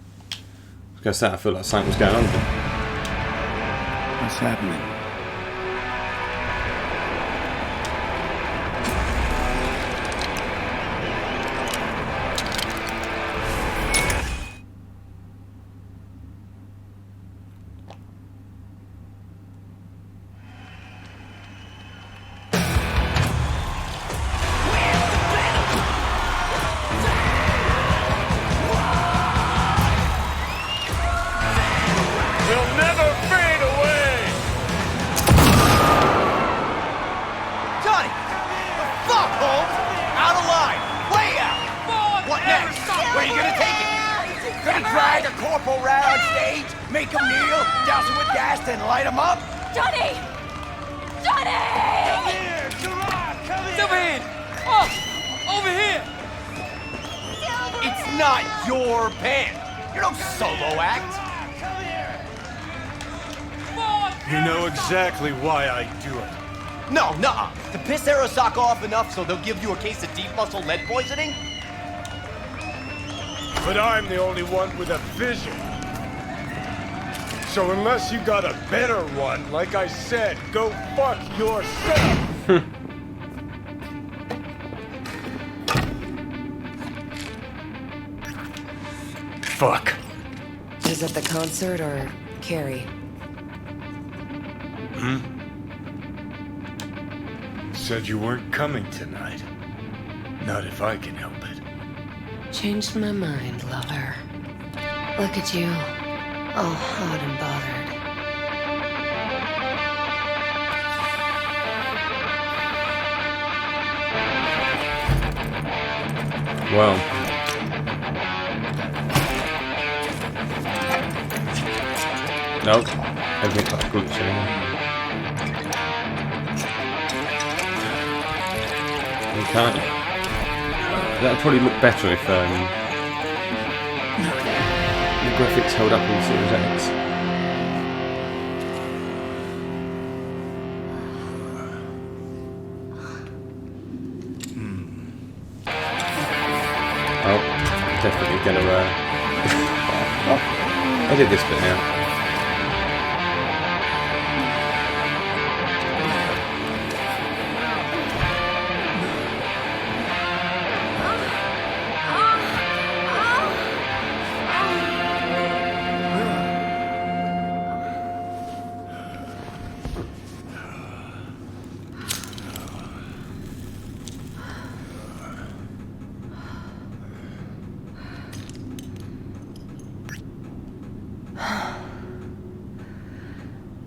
was going to say, I feel like something was going on here. What's happening? Drag a corporal round on stage, make him kneel, douse him with gas, then light him up? Johnny! Johnny! Come here! Come here! Silverhand! Oh! Over here! It's not your band. You're no solo act. You know exactly why I do it. No, nuh-uh. To piss Arasaka off enough so they'll give you a case of deep muscle lead poisoning? But I'm the only one with a vision. So unless you got a better one, like I said, go fuck yourself. Fuck. Is it the concert or Carrie? Said you weren't coming tonight. Not if I can help it. Changed my mind, lover. Look at you, all hot and bothered. Well. Nope. Everything got glitched anyway. Okay. That would probably look better if the graphics held up in Series X. Oh, definitely gonna edit this bit out.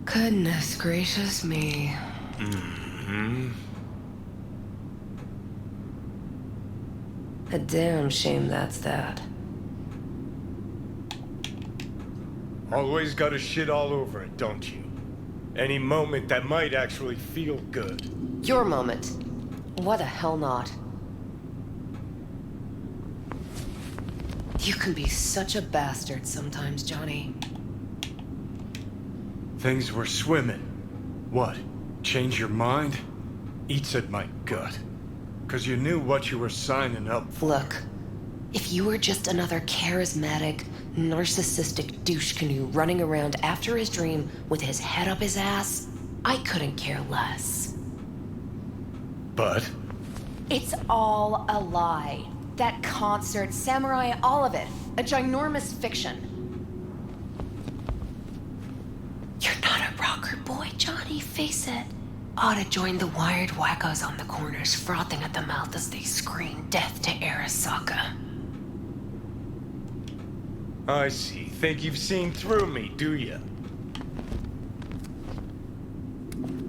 Goodness gracious me. A damn shame that's that. Always gotta shit all over it, don't you? Any moment that might actually feel good. Your moment. Why the hell not? You can be such a bastard sometimes, Johnny. Things were swimming. What? Change your mind? Eats at my gut. 'Cause you knew what you were signing up for. Look, if you were just another charismatic, narcissistic douche canoe running around after his dream with his head up his ass, I couldn't care less. But? It's all a lie. That concert, Samurai, all of it. A ginormous fiction. You're not a rocker boy, Johnny, face it. Ought to join the wired wackos on the corners, frothing at the mouth as they scream death to Arasaka. I see. Think you've seen through me, do you?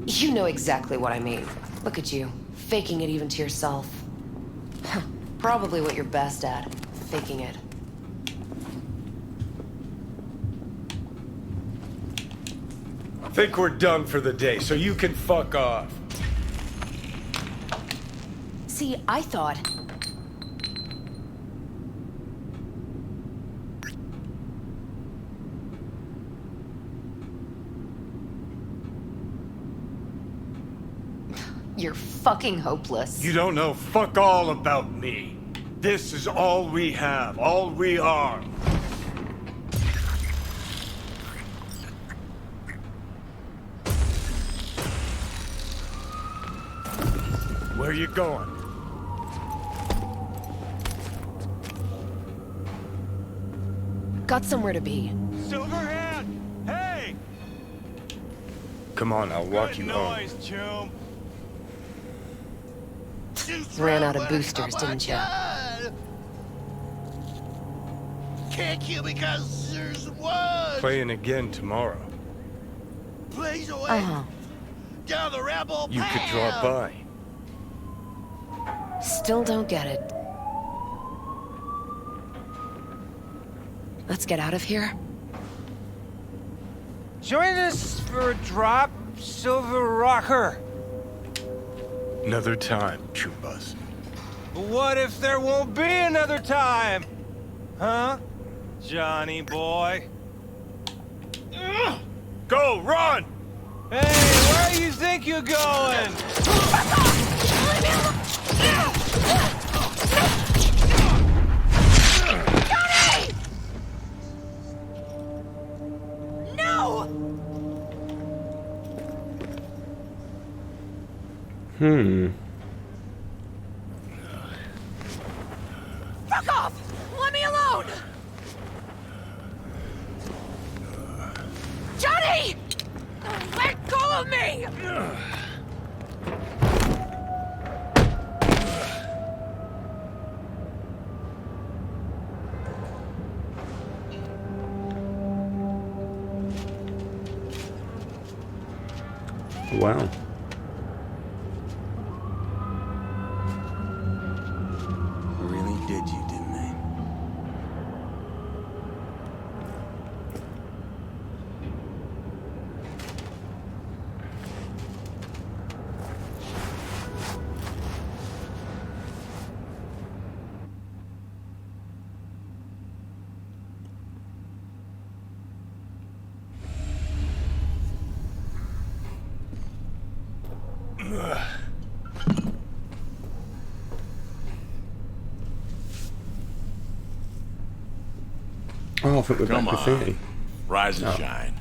You know exactly what I mean. Look at you, faking it even to yourself. Probably what you're best at, faking it. I think we're done for the day, so you can fuck off. See, I thought... You're fucking hopeless. You don't know fuck all about me. This is all we have, all we are. Where you going? Got somewhere to be. Silverhand! Hey! Come on, I'll walk you home. You ran out of boosters, didn't you? Can't kill me because there's one. Playing again tomorrow. Blaze away. Down the rebel You could drop by. Still don't get it. Let's get out of here. Join us for a drop, Silver Rocker. Another time, Chupas. What if there won't be another time? Huh? Johnny boy? Go, run! Hey, where do you think you're going? Johnny! No! Fuck off! Let me alone! Johnny! Let go of me! Wow. Really, did you? Oh, I think we're Come back to on. 30. Rise and Oh. shine.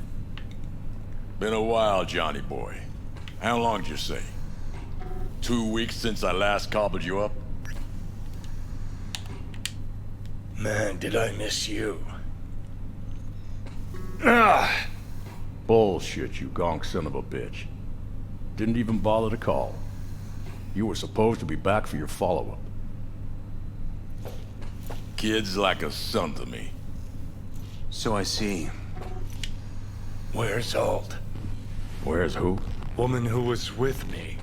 Been a while, Johnny boy. How long did you say? 2 weeks since I last cobbled you up? Man, did I miss you. Bullshit, you gonk son of a bitch. Didn't even bother to call. You were supposed to be back for your follow-up. Kid's like a son to me. So I see. Where's Alt? Where's who? Woman who was with me.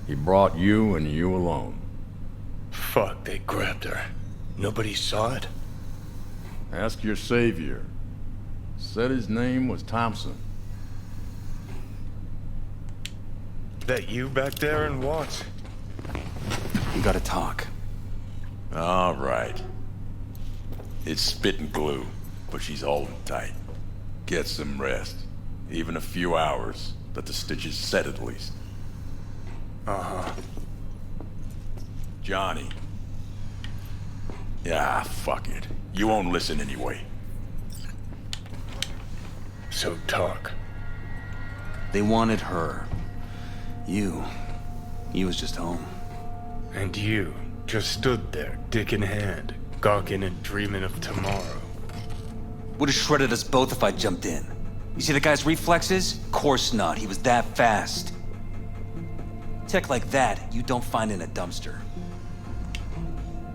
He brought you and you alone. Fuck, they grabbed her. Nobody saw it? Ask your savior. Said his name was Thompson. That you back there in Watts? We gotta talk. All right. It's spit and glue, but she's holding tight. Get some rest. Even a few hours. Let the stitches set at least. Uh-huh. Johnny. Yeah, fuck it. You won't listen anyway. So talk. They wanted her. You was just home. And you just stood there, dick in hand, gawking and dreaming of tomorrow. Would've shredded us both if I jumped in. You see the guy's reflexes? Course not, he was that fast. Tech like that, you don't find in a dumpster.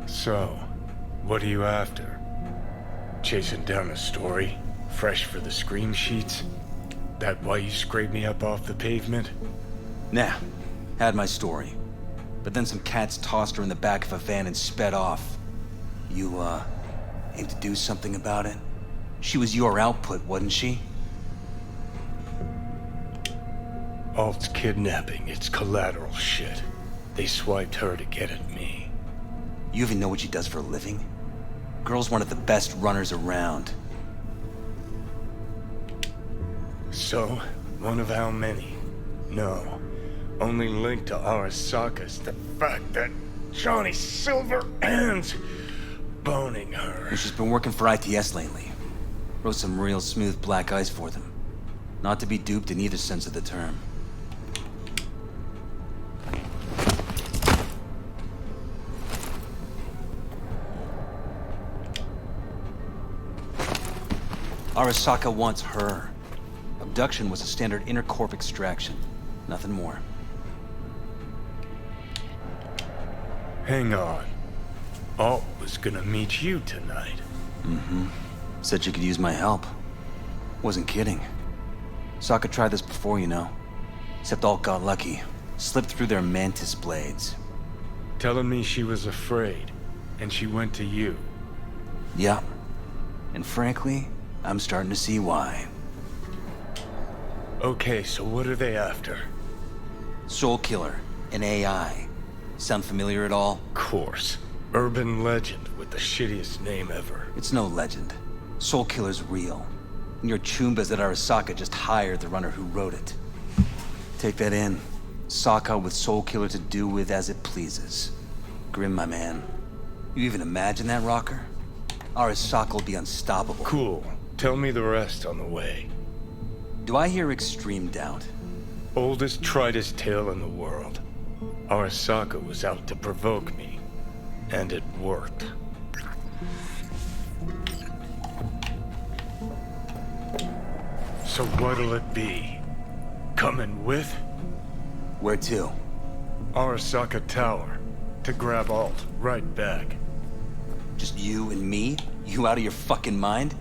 So, what are you after? Chasing down a story? Fresh for the scream sheets? That why you scraped me up off the pavement? Nah, had my story. But then some cats tossed her in the back of a van and sped off. You, aim to do something about it? She was your output, wasn't she? Alt's kidnapping, it's collateral shit. They swiped her to get at me. You even know what she does for a living? Girl's one of the best runners around. So, one of how many? No. Only link to Arasaka's the fact that Johnny Silverhand's boning her. She's been working for ITS lately. Wrote some real smooth black eyes for them. Not to be duped in either sense of the term. Arasaka wants her. Abduction was a standard intercorp extraction. Nothing more. Hang on. Alt was gonna meet you tonight. Mm-hmm. Said you could use my help. Wasn't kidding. Sokka tried this before, you know. Except Alt got lucky. Slipped through their mantis blades. Telling me she was afraid, and she went to you. Yeah. And frankly, I'm starting to see why. Okay, so what are they after? Soul Killer, an AI. Sound familiar at all? Course. Urban legend with the shittiest name ever. It's no legend. Soul Killer's real. And your Chumbas at Arasaka just hired the runner who wrote it. Take that in. Sokka with Soul Killer to do with as it pleases. Grim, my man. You even imagine that, Rocker? Arasaka will be unstoppable. Cool. Tell me the rest on the way. Do I hear extreme doubt? Oldest, tritest tale in the world. Arasaka was out to provoke me. And it worked. So what'll it be? Coming with? Where to? Arasaka Tower. To grab Alt, right back. Just you and me? You out of your fucking mind?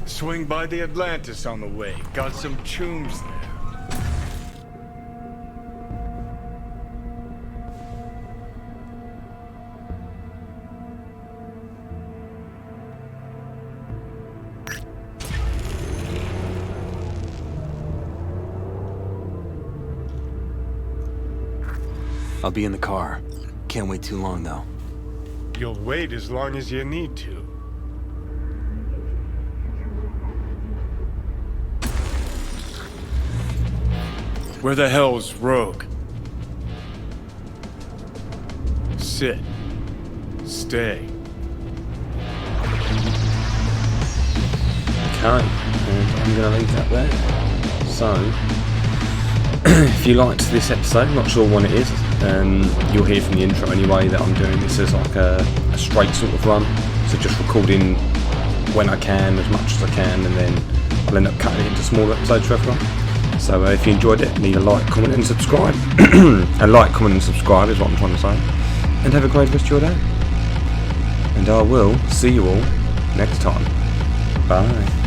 Swing by the Atlantis on the way. Got some chooms there. I'll be in the car. Can't wait too long, though. You'll wait as long as you need to. Where the hell's Rogue? Sit. Stay. Okay, and I'm going to leave that there. So, if you liked this episode, not sure when it is, you'll hear from the intro anyway that I'm doing this as like a straight sort of run. So just recording when I can, as much as I can, and then I'll end up cutting it into smaller episodes for everyone. So if you enjoyed it, leave a like, comment and subscribe. A like, comment and subscribe is what I'm trying to say. And have a great rest of your day. And I will see you all next time. Bye.